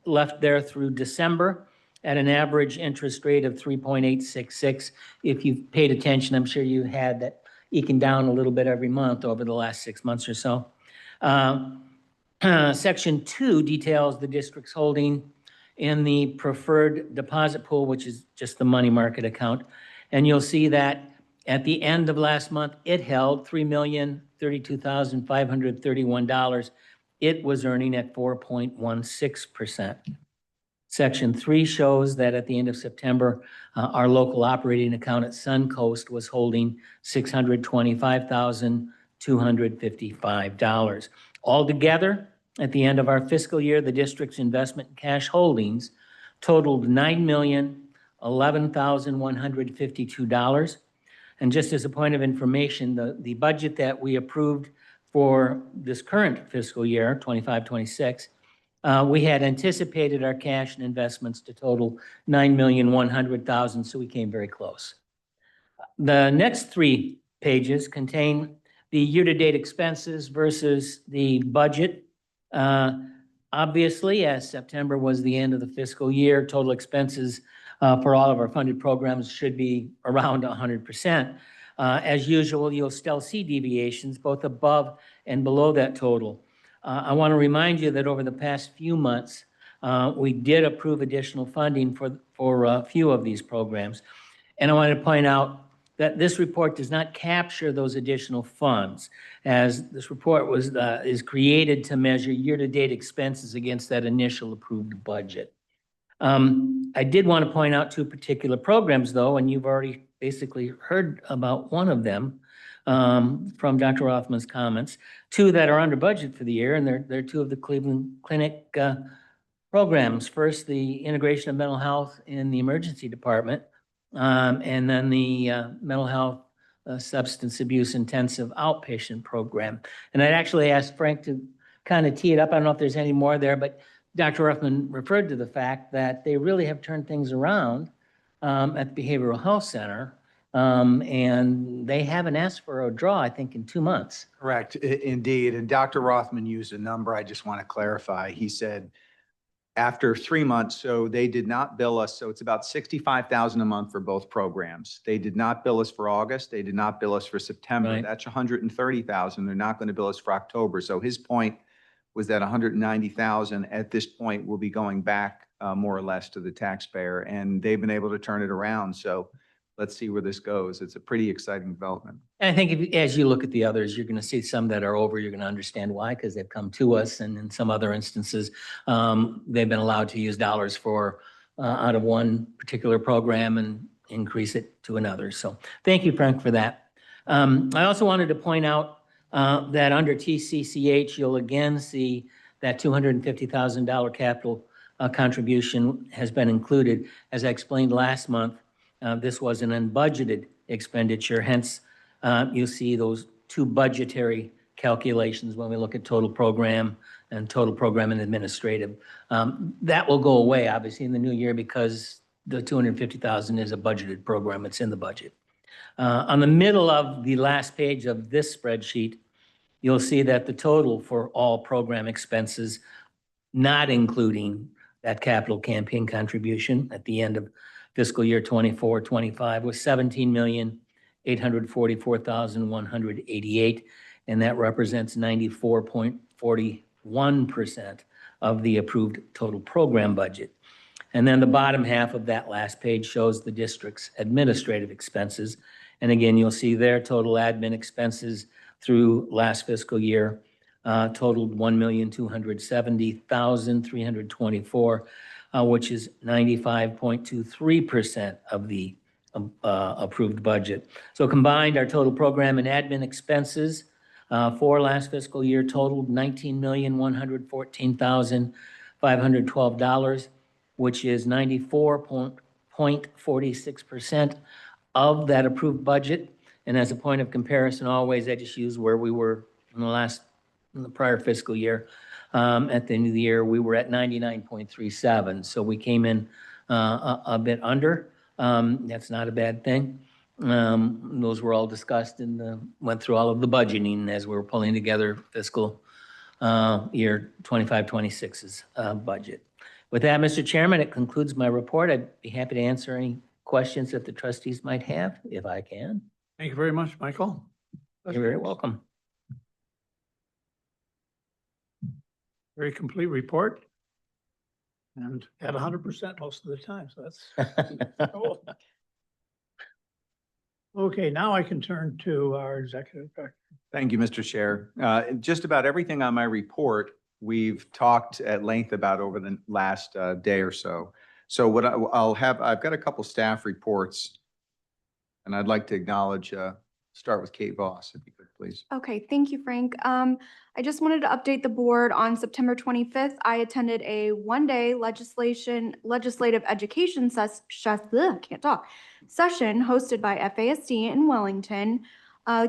[SPEAKER 8] left there through December at an average interest rate of 3.866. If you've paid attention, I'm sure you had that eking down a little bit every month over the last 6 months or so. Section 2 details the district's holding in the preferred deposit pool, which is just the money market account. And you'll see that at the end of last month, it held $3,032,531. It was earning at 4.16%. Section 3 shows that at the end of September, our local operating account at Suncoast was holding $625,255. Altogether, at the end of our fiscal year, the district's investment cash holdings totaled $9,011,152. And just as a point of information, the budget that we approved for this current fiscal year, 25-26, we had anticipated our cash and investments to total $9,100,000, so we came very close. The next 3 pages contain the year-to-date expenses versus the budget. Obviously, as September was the end of the fiscal year, total expenses for all of our funded programs should be around 100%. As usual, you'll still see deviations both above and below that total. I want to remind you that over the past few months, we did approve additional funding for a few of these programs. And I want to point out that this report does not capture those additional funds, as this report is created to measure year-to-date expenses against that initial approved budget. I did want to point out 2 particular programs, though, and you've already basically heard about one of them from Dr. Rothman's comments. 2 that are under budget for the year, and they're 2 of the Cleveland Clinic programs. First, the integration of mental health in the emergency department, and then the mental health substance abuse intensive outpatient program. And I'd actually asked Frank to kind of tee it up. I don't know if there's any more there, but Dr. Rothman referred to the fact that they really have turned things around at the Behavioral Health Center, and they haven't asked for a draw, I think, in 2 months.
[SPEAKER 2] Correct, indeed. And Dr. Rothman used a number I just want to clarify. He said, after 3 months, so they did not bill us, so it's about $65,000 a month for both programs. They did not bill us for August, they did not bill us for September.
[SPEAKER 8] Right.
[SPEAKER 2] That's $130,000. They're not going to bill us for October. So his point was that $190,000 at this point will be going back more or less to the taxpayer, and they've been able to turn it around. So let's see where this goes. It's a pretty exciting development.
[SPEAKER 8] And I think as you look at the others, you're going to see some that are over. You're going to understand why, because they've come to us. And in some other instances, they've been allowed to use dollars for out of one particular program and increase it to another. So thank you, Frank, for that. I also wanted to point out that under TCCH, you'll again see that $250,000 capital contribution has been included. As I explained last month, this was an unbudgeted expenditure, hence you'll see those 2 budgetary calculations when we look at total program and administrative. That will go away, obviously, in the new year because the $250,000 is a budgeted program. It's in the budget. On the middle of the last page of this spreadsheet, you'll see that the total for all program expenses, not including that capital campaign contribution at the end of fiscal year 24-25, was $17,844,188, and that represents 94.41% of the approved total program budget. And then the bottom half of that last page shows the district's administrative expenses. And again, you'll see their total admin expenses through last fiscal year totaled $1,270,324, which is 95.23% of the approved budget. So combined, our total program and admin expenses for last fiscal year totaled $19,114,512, which is 94.46% of that approved budget. And as a point of comparison, always I just use where we were in the prior fiscal year. At the end of the year, we were at 99.37. So we came in a bit under. That's not a bad thing. Those were all discussed and went through all of the budgeting as we were pulling together fiscal year 25-26's budget. With that, Mr. Chairman, it concludes my report. I'd be happy to answer any questions that the trustees might have, if I can.
[SPEAKER 3] Thank you very much, Michael.
[SPEAKER 8] You're very welcome.
[SPEAKER 3] Very complete report. And at 100% most of the time, so that's cool. Okay, now I can turn to our executive director.
[SPEAKER 2] Thank you, Mr. Chair. Just about everything on my report, we've talked at length about over the last day or so. So what I've got a couple staff reports, and I'd like to acknowledge, start with Kate Voss, if you could, please.
[SPEAKER 9] Okay, thank you, Frank. I just wanted to update the board on September 25th. I attended a one-day legislative education session hosted by FASD in Wellington.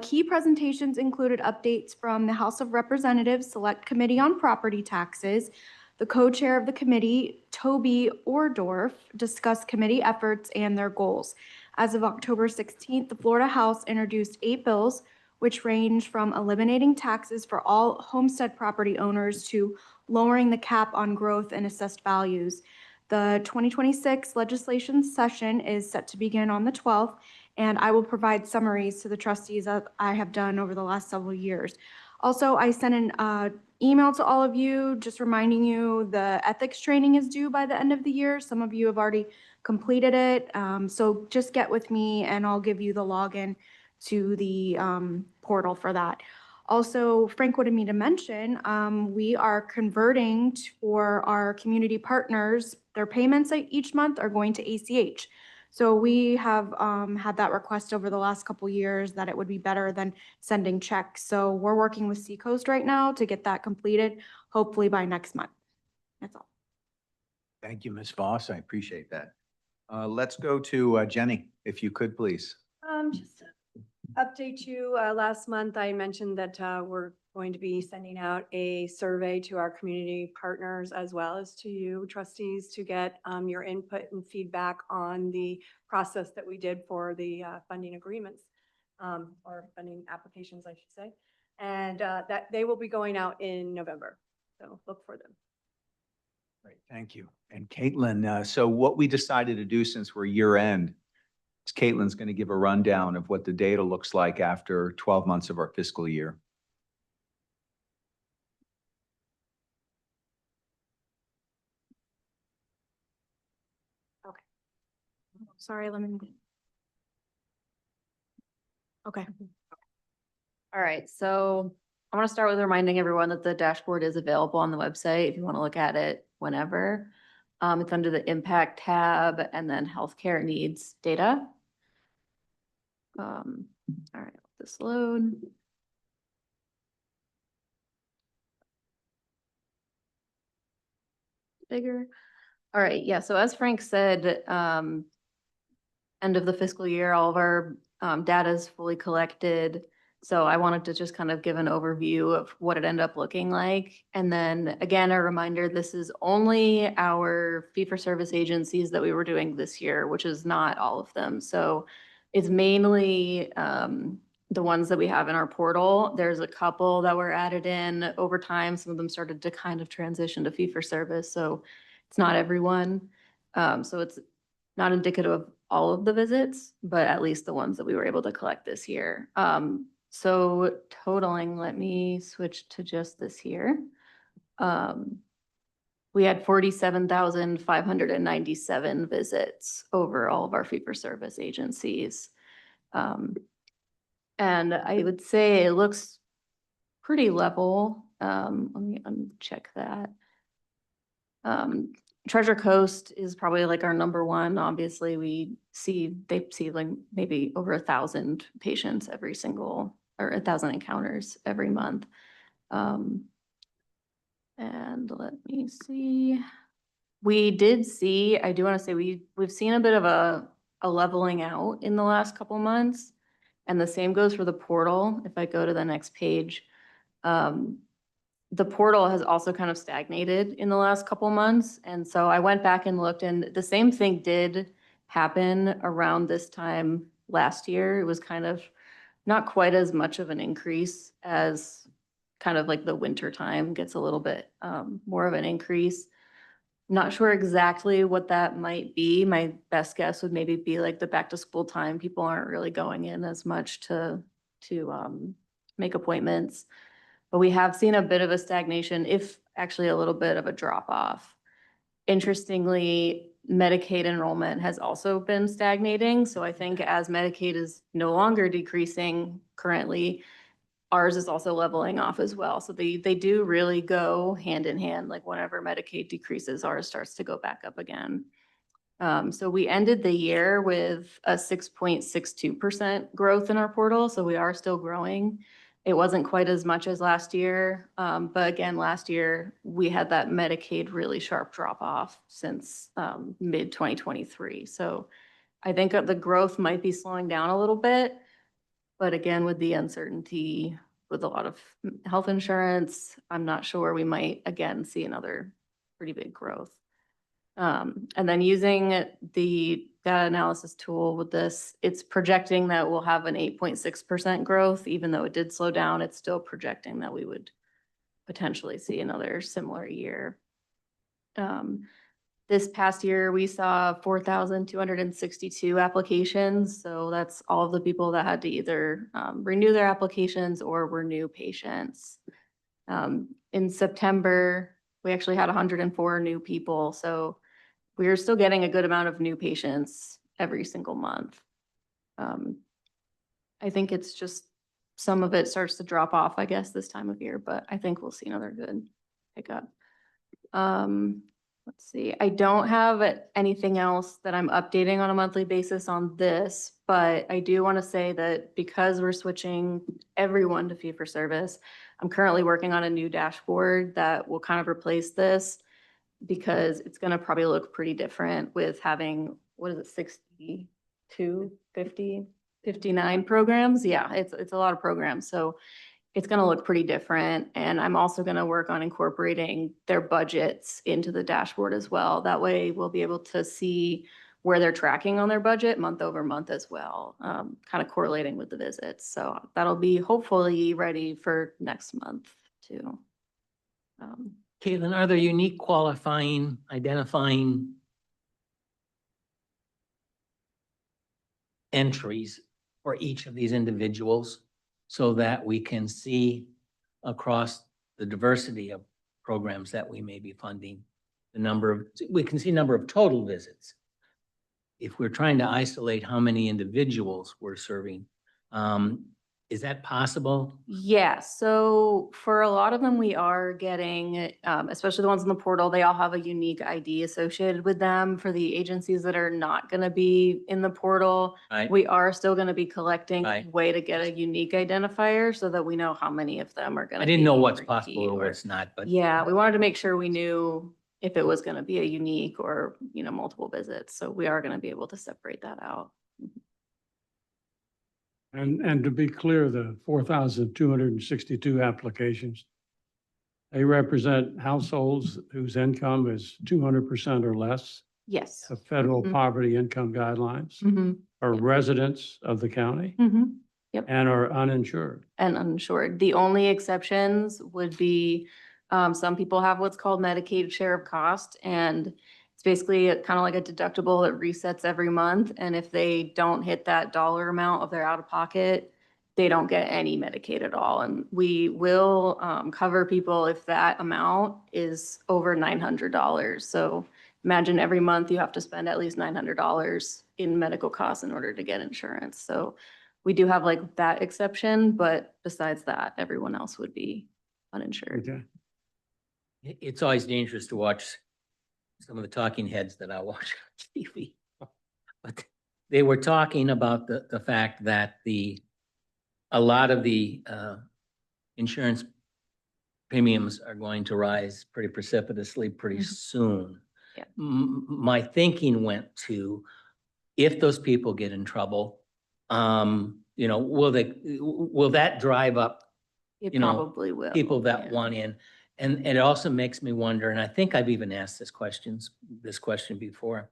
[SPEAKER 9] Key presentations included updates from the House of Representatives Select Committee on Property Taxes. The co-chair of the committee, Toby Ordorf, discussed committee efforts and their goals. As of October 16th, the Florida House introduced 8 bills, which range from eliminating taxes for all homestead property owners to lowering the cap on growth and assessed values. The 2026 legislation session is set to begin on the 12th, and I will provide summaries to the trustees that I have done over the last several years. Also, I sent an email to all of you, just reminding you the ethics training is due by the end of the year. Some of you have already completed it, so just get with me and I'll give you the login to the portal for that. Also, Frank wanted me to mention, we are converting for our community partners. Their payments each month are going to ACH. So we have had that request over the last couple years that it would be better than sending checks. So we're working with Seacoast right now to get that completed, hopefully by next month. That's all.
[SPEAKER 2] Thank you, Ms. Voss. I appreciate that. Let's go to Jenny, if you could, please.
[SPEAKER 10] Just to update you, last month I mentioned that we're going to be sending out a survey to our community partners as well as to you trustees to get your input and feedback on the process that we did for the funding agreements or funding applications, I should say. And that they will be going out in November. So look for them.
[SPEAKER 2] Great, thank you. And Caitlin, so what we decided to do since we're year end is Caitlin's going to give a rundown of what the data looks like after 12 months of our fiscal year.
[SPEAKER 9] Sorry, let me. Okay.
[SPEAKER 11] All right, so I want to start with reminding everyone that the dashboard is available on the website if you want to look at it whenever. It's under the impact tab and then healthcare needs data. All right, let this load. Bigger. All right, yeah, so as Frank said, end of the fiscal year, all of our data is fully collected. So I wanted to just kind of give an overview of what it ended up looking like. And then again, a reminder, this is only our fee-for-service agencies that we were doing this year, which is not all of them. So it's mainly the ones that we have in our portal. There's a couple that were added in over time. Some of them started to kind of transition to fee-for-service. So it's not everyone. So it's not indicative of all of the visits, but at least the ones that we were able to collect this year. So totaling, let me switch to just this year. We had 47,597 visits over all of our fee-for-service agencies. And I would say it looks pretty level. Let me uncheck that. Treasure Coast is probably like our number one. Obviously, they see like maybe over 1,000 patients every single, or 1,000 encounters every month. And let me see. We did see, I do want to say we've seen a bit of a leveling out in the last couple months. And the same goes for the portal. If I go to the next page, the portal has also kind of stagnated in the last couple months. And so I went back and looked, and the same thing did happen around this time last year. It was kind of not quite as much of an increase as kind of like the winter time gets a little bit more of an increase. Not sure exactly what that might be. My best guess would maybe be like the back to school time. People aren't really going in as much to make appointments. But we have seen a bit of a stagnation, if actually a little bit of a drop off. Interestingly, Medicaid enrollment has also been stagnating. So I think as Medicaid is no longer decreasing currently, ours is also leveling off as well. So they do really go hand in hand. Like whenever Medicaid decreases, ours starts to go back up again. So we ended the year with a 6.62% growth in our portal. So we are still growing. It wasn't quite as much as last year. But again, last year we had that Medicaid really sharp drop off since mid 2023. So I think the growth might be slowing down a little bit. But again, with the uncertainty with a lot of health insurance, I'm not sure we might again see another pretty big growth. And then using the data analysis tool with this, it's projecting that we'll have an 8.6% growth. Even though it did slow down, it's still projecting that we would potentially see another similar year. This past year, we saw 4,262 applications. So that's all of the people that had to either renew their applications or were new patients. In September, we actually had 104 new people. So we are still getting a good amount of new patients every single month. I think it's just some of it starts to drop off, I guess, this time of year, but I think we'll see another good pickup. Let's see, I don't have anything else that I'm updating on a monthly basis on this, but I do want to say that because we're switching everyone to fee for service, I'm currently working on a new dashboard that will kind of replace this because it's going to probably look pretty different with having, what is it, 62, 50, 59 programs? Yeah, it's a lot of programs. So it's going to look pretty different. And I'm also going to work on incorporating their budgets into the dashboard as well. That way we'll be able to see where they're tracking on their budget month over month as well, kind of correlating with the visits. So that'll be hopefully ready for next month too.
[SPEAKER 8] Caitlin, are there unique qualifying, identifying entries for each of these individuals so that we can see across the diversity of programs that we may be funding, we can see number of total visits. If we're trying to isolate how many individuals we're serving, is that possible?
[SPEAKER 11] Yeah, so for a lot of them, we are getting, especially the ones in the portal, they all have a unique ID associated with them. For the agencies that are not going to be in the portal,
[SPEAKER 8] Right.
[SPEAKER 11] we are still going to be collecting a
[SPEAKER 8] Right.
[SPEAKER 11] way to get a unique identifier so that we know how many of them are going to
[SPEAKER 8] I didn't know what's possible or what's not, but.
[SPEAKER 11] Yeah, we wanted to make sure we knew if it was going to be a unique or, multiple visits. So we are going to be able to separate that out.
[SPEAKER 5] And to be clear, the 4,262 applications, they represent households whose income is 200% or less
[SPEAKER 11] Yes.
[SPEAKER 5] of federal
[SPEAKER 11] Mhm.
[SPEAKER 5] poverty income guidelines,
[SPEAKER 11] Mm-hmm.
[SPEAKER 5] are residents of the county
[SPEAKER 11] Mm-hmm.
[SPEAKER 5] and are uninsured.
[SPEAKER 11] And uninsured. The only exceptions would be, some people have what's called Medicaid share of cost, and it's basically kind of like a deductible that resets every month. And if they don't hit that dollar amount of their out-of-pocket, they don't get any Medicaid at all. And we will cover people if that amount is over $900. So imagine every month you have to spend at least $900 in medical costs in order to get insurance. So we do have like that exception, but besides that, everyone else would be uninsured.
[SPEAKER 5] Okay.
[SPEAKER 8] It's always dangerous to watch some of the talking heads that I watch on TV. But they were talking about the fact that a lot of the insurance premiums are going to rise pretty precipitously pretty
[SPEAKER 11] Mhm.
[SPEAKER 8] soon.
[SPEAKER 11] Yeah.
[SPEAKER 8] My thinking went to, if those people get in trouble, will that drive up
[SPEAKER 11] It
[SPEAKER 8] you know,
[SPEAKER 11] probably will.
[SPEAKER 8] people that
[SPEAKER 11] yeah.
[SPEAKER 8] want in? And it also makes me wonder, and I think I've even asked this question before,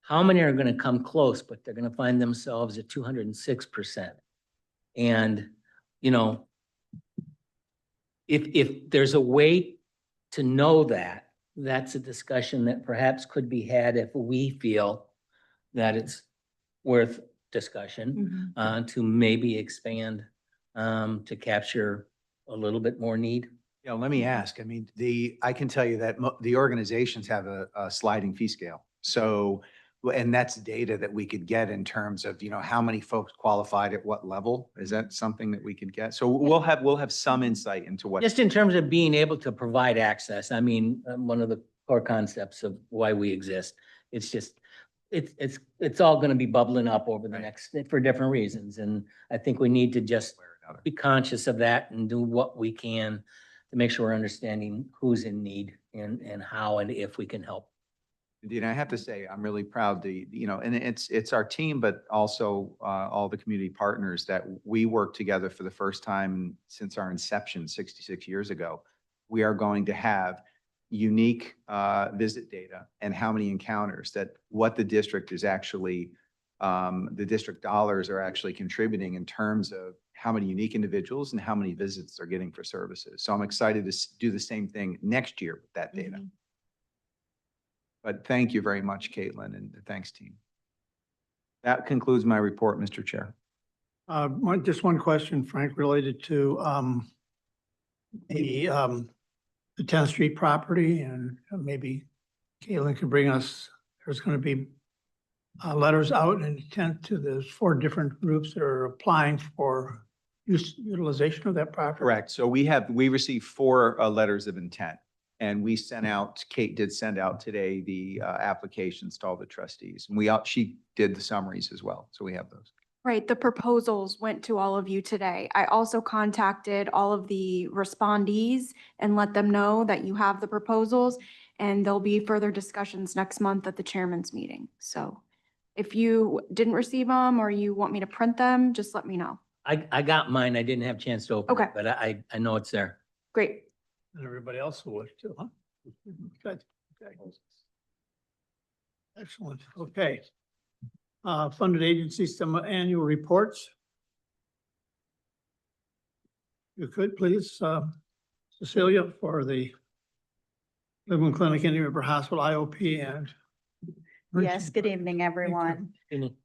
[SPEAKER 8] how many are going to come close, but they're going to find themselves at 206%? And, if there's a way to know that, that's a discussion that perhaps could be had if we feel that it's worth discussion, to maybe expand, to capture a little bit more need.
[SPEAKER 2] Yeah, let me ask, I mean, I can tell you that the organizations have a sliding fee scale. So, and that's data that we could get in terms of, how many folks qualified at what level? Is that something that we could get? So we'll have some insight into what.
[SPEAKER 8] Just in terms of being able to provide access, I mean, one of the core concepts of why we exist. It's just, it's all gonna be bubbling up over the
[SPEAKER 2] Right.
[SPEAKER 8] next, for different reasons. And I think we need to just
[SPEAKER 2] Way or another.
[SPEAKER 8] be conscious of that and do what we can to make sure we're understanding who's in need and how and if we can help.
[SPEAKER 2] Indeed, I have to say, I'm really proud and it's our team, but also all the community partners that we work together for the first time since our inception 66 years ago. We are going to have unique visit data and how many encounters that what the district is actually, the district dollars are actually contributing in terms of how many unique individuals and how many visits they're getting for services. So I'm excited to do the same thing next year with that data. But thank you very much, Caitlin, and thanks, team. That concludes my report, Mr. Chair.
[SPEAKER 3] Just one question, Frank, related to the 10th Street property, and maybe Caitlin could bring us, there's going to be letters out and intent to those 4 different groups that are applying for utilization of that property.
[SPEAKER 2] Correct. So we received 4 letters of intent. And we sent out, Kate did send out today the applications to all the trustees. And she did the summaries as well. So we have those.
[SPEAKER 9] Right, the proposals went to all of you today. I also contacted all of the respondees and let them know that you have the proposals, and there'll be further discussions next month at the chairman's meeting. So if you didn't receive them or you want me to print them, just let me know.
[SPEAKER 8] I got mine. I didn't have a chance to open it,
[SPEAKER 9] Okay.
[SPEAKER 8] but I know it's there.
[SPEAKER 9] Great.
[SPEAKER 3] And everybody else will wish to, huh? Good. Okay. Excellent. Okay. Funded agencies, some annual reports. You could please, Cecilia, for the Cleveland Clinic, Indian River Hospital, IOP, and.
[SPEAKER 12] Yes, good evening, everyone.
[SPEAKER 8] Any-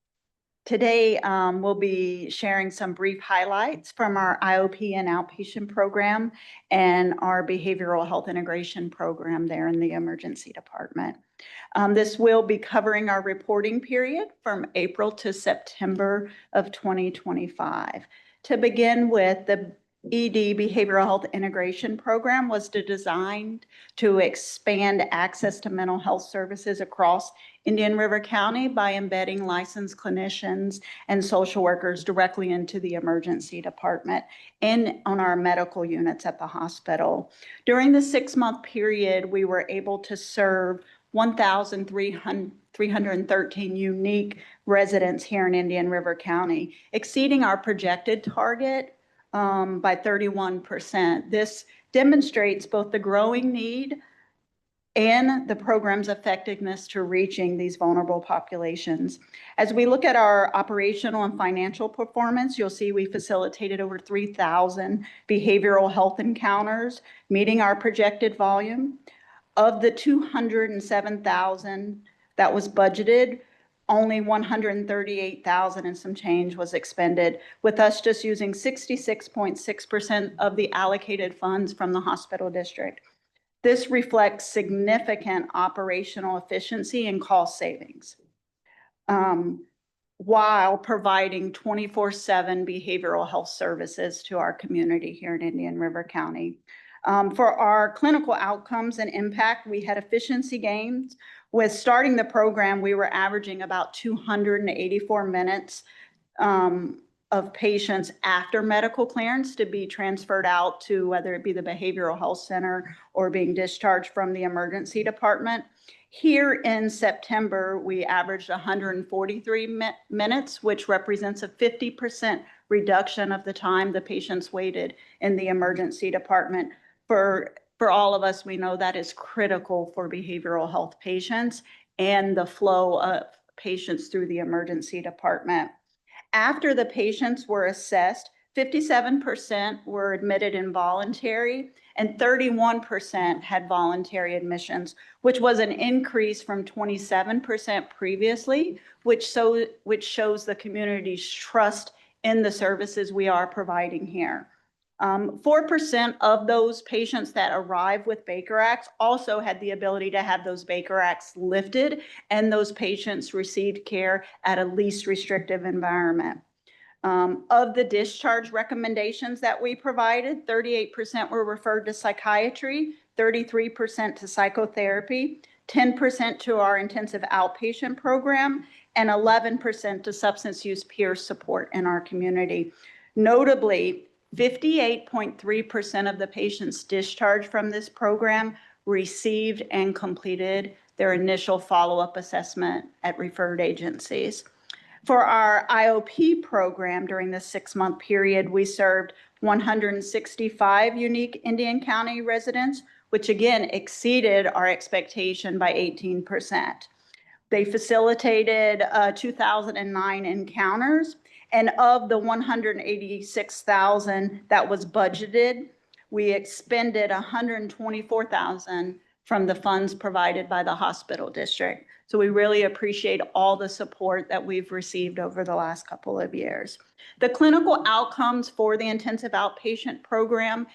[SPEAKER 12] Today, we'll be sharing some brief highlights from our IOP and outpatient program and our behavioral health integration program there in the emergency department. This will be covering our reporting period from April to September of 2025. To begin with, the ED Behavioral Health Integration Program was designed to expand access to mental health services across Indian River County by embedding licensed clinicians and social workers directly into the emergency department and on our medical units at the hospital. During the 6-month period, we were able to serve 1,313 unique residents here in Indian River County, exceeding our projected target by 31%. This demonstrates both the growing need and the program's effectiveness to reaching these vulnerable populations. As we look at our operational and financial performance, you'll see we facilitated over 3,000 behavioral health encounters, meeting our projected volume. Of the 207,000 that was budgeted, only 138,000 and some change was expended, with us just using 66.6% of the allocated funds from the hospital district. This reflects significant operational efficiency and cost savings, while providing 24/7 behavioral health services to our community here in Indian River County. For our clinical outcomes and impact, we had efficiency gains. With starting the program, we were averaging about 284 minutes of patients after medical clearance to be transferred out to whether it be the behavioral health center or being discharged from the emergency department. Here in September, we averaged 143 minutes, which represents a 50% reduction of the time the patients waited in the emergency department. For all of us, we know that is critical for behavioral health patients and the flow of patients through the emergency department. After the patients were assessed, 57% were admitted involuntary, and 31% had voluntary admissions, which was an increase from 27% previously, which shows the community's trust in the services we are providing here. 4% of those patients that arrive with Baker Acts also had the ability to have those Baker Acts lifted, and those patients received care at a least restrictive environment. Of the discharge recommendations that we provided, 38% were referred to psychiatry, 33% to psychotherapy, 10% to our intensive outpatient program, and 11% to substance use peer support in our community. Notably, 58.3% of the patients discharged from this program received and completed their initial follow-up assessment at referred agencies. For our IOP program during the 6-month period, we served 165 unique Indian County residents, which again exceeded our expectation by 18%. They facilitated 2,009 encounters, and of the 186,000 that was budgeted, we expended 124,000 from the funds provided by the hospital district. So we really appreciate all the support that we've received over the last couple of years. The clinical outcomes for the intensive outpatient program,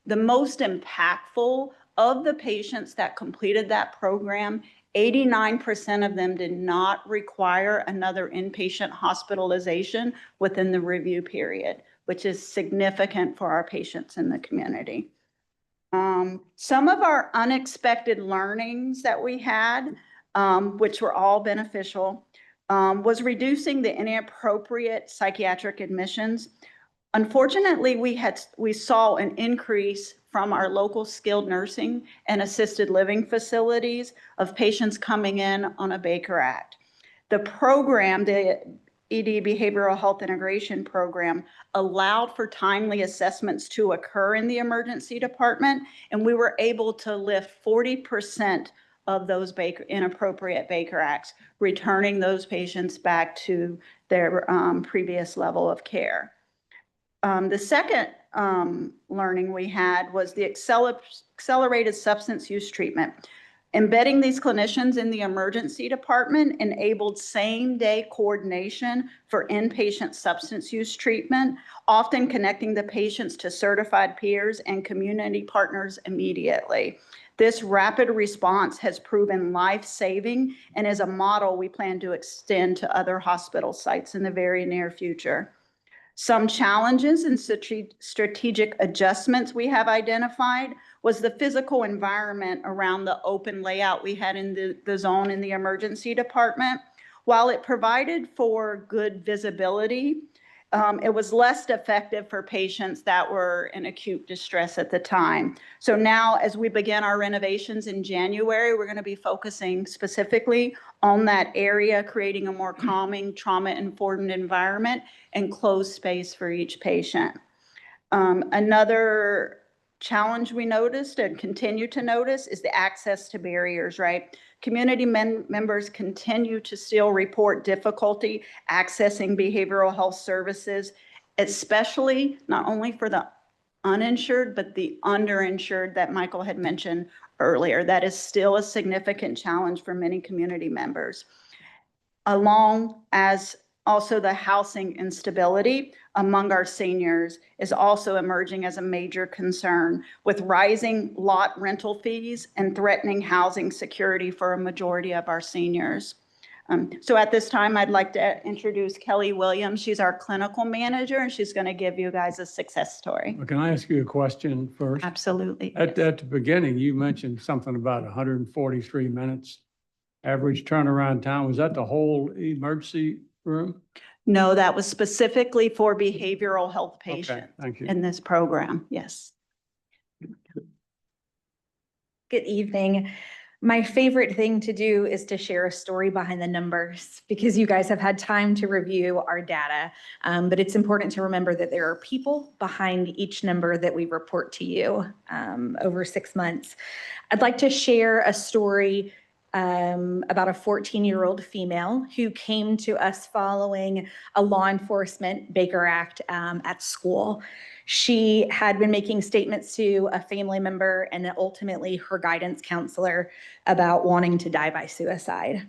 [SPEAKER 12] the most impactful of the patients that completed that program, 89% of them did not require another inpatient hospitalization within the review period, which is significant for our patients in the community. Some of our unexpected learnings that we had, which were all beneficial, was reducing the inappropriate psychiatric admissions. Unfortunately, we saw an increase from our local skilled nursing and assisted living facilities of patients coming in on a Baker Act. The program, the ED Behavioral Health Integration Program, allowed for timely assessments to occur in the emergency department, and we were able to lift 40% of those inappropriate Baker Acts, returning those patients back to their previous level of care. The second learning we had was the accelerated substance use treatment. Embedding these clinicians in the emergency department enabled same-day coordination for inpatient substance use treatment, often connecting the patients to certified peers and community partners immediately. This rapid response has proven life-saving and is a model we plan to extend to other hospital sites in the very near future. Some challenges and strategic adjustments we have identified was the physical environment around the open layout we had in the zone in the emergency department. While it provided for good visibility, it was less effective for patients that were in acute distress at the time. So now, as we begin our renovations in January, we're going to be focusing specifically on that area, creating a more calming, trauma-informed environment and closed space for each patient. Another challenge we noticed and continue to notice is the access to barriers, right? Community members continue to still report difficulty accessing behavioral health services, especially not only for the uninsured, but the underinsured that Michael had mentioned earlier. That is still a significant challenge for many community members, along as also the housing instability among our seniors is also emerging as a major concern, with rising lot rental fees and threatening housing security for a majority of our seniors. So at this time, I'd like to introduce Kelly Williams. She's our clinical manager, and she's going to give you guys a success story.
[SPEAKER 5] Well, can I ask you a question first?
[SPEAKER 12] Absolutely.
[SPEAKER 5] At the beginning, you mentioned something about 143 minutes average turnaround time. Was that the whole emergency room?
[SPEAKER 12] No, that was specifically for behavioral health patients.
[SPEAKER 5] Okay, thank you.
[SPEAKER 12] In this program, yes.
[SPEAKER 13] Good evening. My favorite thing to do is to share a story behind the numbers because you guys have had time to review our data. But it's important to remember that there are people behind each number that we report to you over 6 months. I'd like to share a story about a 14-year-old female who came to us following a law enforcement Baker Act at school. She had been making statements to a family member and ultimately her guidance counselor about wanting to die by suicide.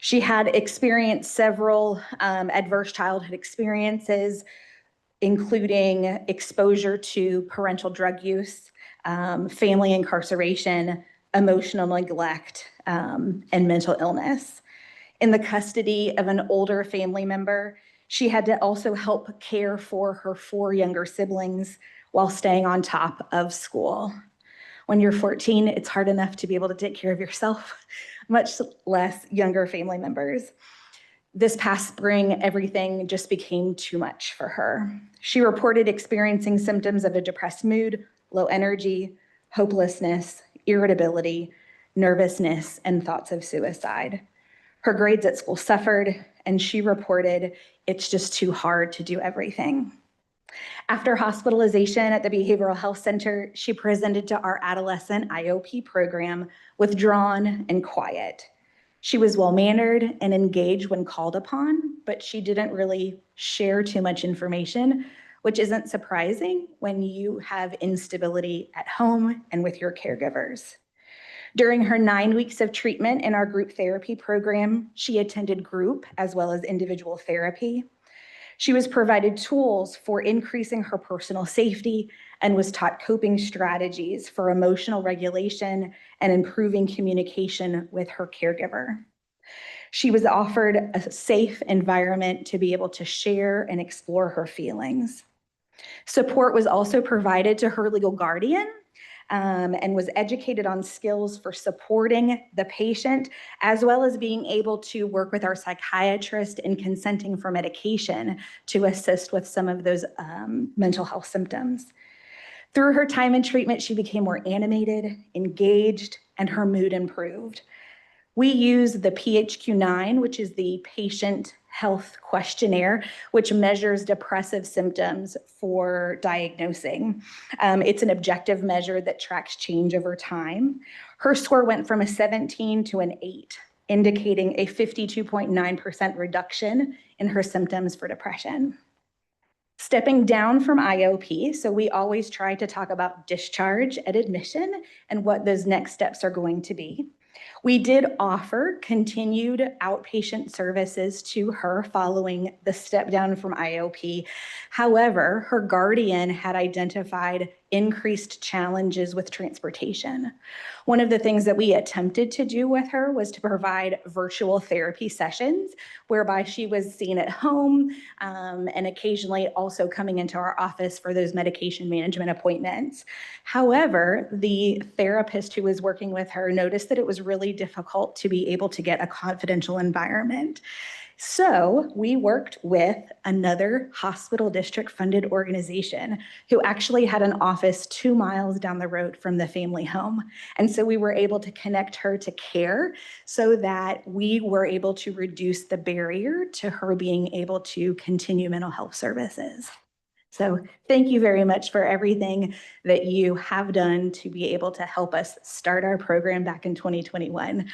[SPEAKER 13] She had experienced several adverse childhood experiences, including exposure to parental drug use, family incarceration, emotional neglect, and mental illness. In the custody of an older family member, she had to also help care for her 4 younger siblings while staying on top of school. When you're 14, it's hard enough to be able to take care of yourself, much less younger family members. This past spring, everything just became too much for her. She reported experiencing symptoms of a depressed mood, low energy, hopelessness, irritability, nervousness, and thoughts of suicide. Her grades at school suffered, and she reported it's just too hard to do everything. After hospitalization at the Behavioral Health Center, she presented to our adolescent IOP program, withdrawn and quiet. She was well-mannered and engaged when called upon, but she didn't really share too much information, which isn't surprising when you have instability at home and with your caregivers. During her 9 weeks of treatment in our group therapy program, she attended group as well as individual therapy. She was provided tools for increasing her personal safety and was taught coping strategies for emotional regulation and improving communication with her caregiver. She was offered a safe environment to be able to share and explore her feelings. Support was also provided to her legal guardian, and was educated on skills for supporting the patient, as well as being able to work with our psychiatrist in consenting for medication to assist with some of those mental health symptoms. Through her time in treatment, she became more animated, engaged, and her mood improved. We use the PHQ-9, which is the Patient Health Questionnaire, which measures depressive symptoms for diagnosing. It's an objective measure that tracks change over time. Her score went from a 17 to an 8, indicating a 52.9% reduction in her symptoms for depression. Stepping down from IOP, so we always try to talk about discharge at admission and what those next steps are going to be. We did offer continued outpatient services to her following the step down from IOP. However, her guardian had identified increased challenges with transportation. One of the things that we attempted to do with her was to provide virtual therapy sessions whereby she was seen at home and occasionally also coming into our office for those medication management appointments. However, the therapist who was working with her noticed that it was really difficult to be able to get a confidential environment. So we worked with another hospital district funded organization who actually had an office 2 miles down the road from the family home. And so we were able to connect her to care so that we were able to reduce the barrier to her being able to continue mental health services. So thank you very much for everything that you have done to be able to help us start our program back in 2021.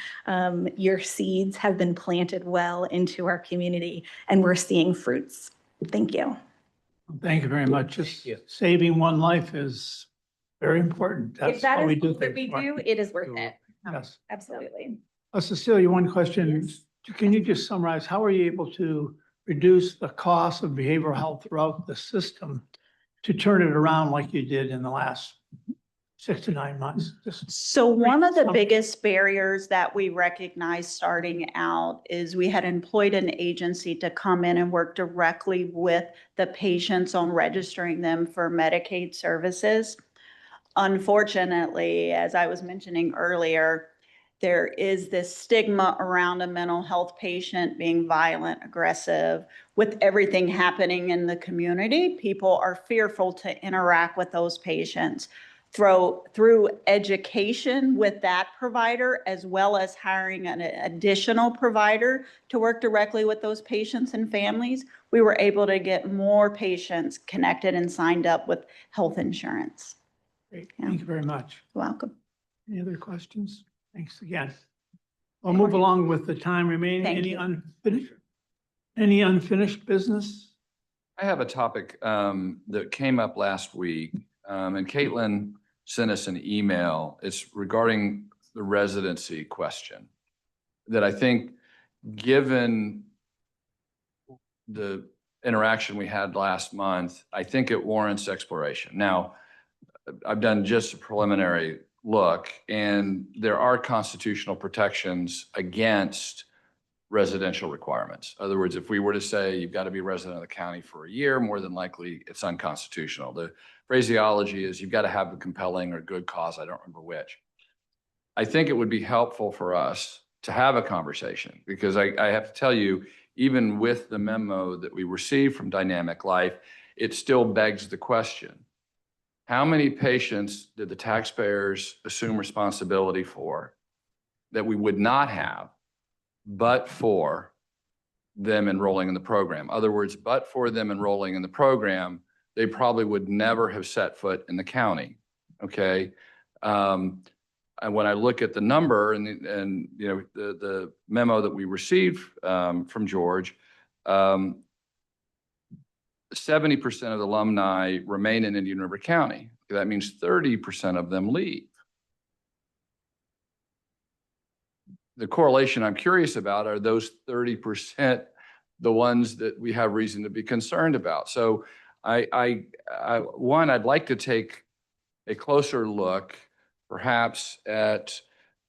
[SPEAKER 13] Your seeds have been planted well into our community and we're seeing fruits. Thank you.
[SPEAKER 3] Thank you very much. Just
[SPEAKER 8] Thank you.
[SPEAKER 3] saving one life is very important. That's
[SPEAKER 13] If that
[SPEAKER 3] what we
[SPEAKER 13] is
[SPEAKER 3] do.
[SPEAKER 13] what we
[SPEAKER 3] things for.
[SPEAKER 13] do, it is worth it.
[SPEAKER 3] Yes.
[SPEAKER 13] Absolutely.
[SPEAKER 3] Cecilia, one question. Can you just summarize, how are you able to reduce the cost of behavioral health throughout the system to turn it around like you did in the last 6 to 9 months?
[SPEAKER 12] So one of the
[SPEAKER 3] Some-
[SPEAKER 12] biggest barriers that we recognized starting out is we had employed an agency to come in and work directly with the patients on registering them for Medicaid services. Unfortunately, as I was mentioning earlier, there is this stigma around a mental health patient being violent, aggressive. With everything happening in the community, people are fearful to interact with those patients. Through education with that provider, as well as hiring an additional provider to work directly with those patients and families, we were able to get more patients connected and signed up with health insurance.
[SPEAKER 3] Great. Thank you very much.
[SPEAKER 12] Welcome.
[SPEAKER 3] Any other questions? Thanks again. I'll move along with the time remaining.
[SPEAKER 12] Thank
[SPEAKER 3] Any
[SPEAKER 12] you.
[SPEAKER 3] unfinished business?
[SPEAKER 1] I have a topic that came up last week, and Caitlin sent us an email. It's regarding the residency question that I think, given the interaction we had last month, I think it warrants exploration. Now, I've done just a preliminary look, and there are constitutional protections against residential requirements. In other words, if we were to say you've got to be a resident of the county for a year, more than likely it's unconstitutional. The phraseology is you've got to have a compelling or good cause. I don't remember which. I think it would be helpful for us to have a conversation, because I have to tell you, even with the memo that we received from Dynamic Life, it still begs the question: how many patients did the taxpayers assume responsibility for that we would not have but for them enrolling in the program? In other words, but for them enrolling in the program, they probably would never have set foot in the county. Okay. And when I look at the number and you know, the memo that we received from George, 70% of the alumni remain in Indian River County. That means 30% of them leave. The correlation I'm curious about are those 30% the ones that we have reason to be concerned about. So one, I'd like to take a closer look, perhaps at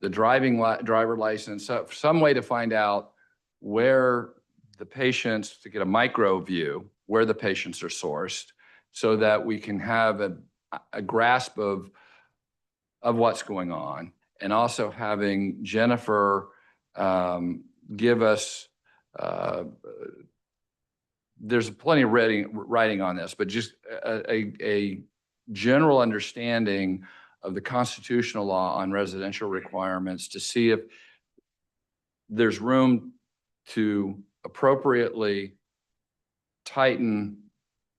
[SPEAKER 1] the driver license, some way to find out where the patients, to get a micro view, where the patients are sourced, so that we can have a grasp of what's going on. And also having Jennifer give us, there's plenty of writing on this, but just a general understanding of the constitutional law on residential requirements, to see if there's room to appropriately tighten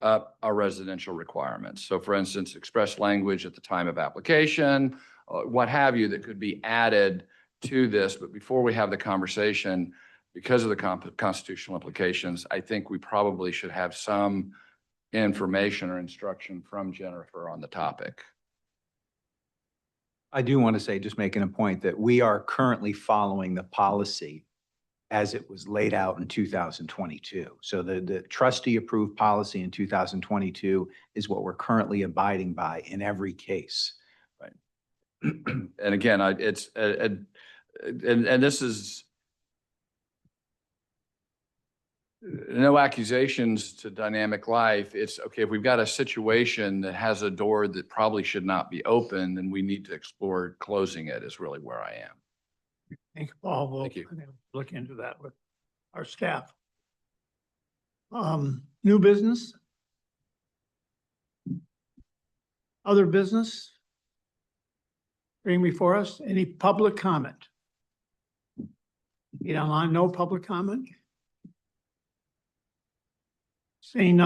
[SPEAKER 1] up our residential requirements. So for instance, express language at the time of application, what have you, that could be added to this. But before we have the conversation, because of the constitutional implications, I think we probably should have some information or instruction from Jennifer on the topic.
[SPEAKER 2] I do want to say, just making a point, that we are currently following the policy as it was laid out in 2022. So the trustee-approved policy in 2022 is what we're currently abiding by in every case.
[SPEAKER 1] Right. And again, it's, and this is no accusations to Dynamic Life. It's okay, if we've got a situation that has a door that probably should not be open, then we need to explore closing it, is really where I am.
[SPEAKER 3] Thank you, Paul. We'll
[SPEAKER 1] Thank you.
[SPEAKER 3] look into that with our staff. New business? Other business? Bring before us, any public comment? Online, no public comment? Seeing none.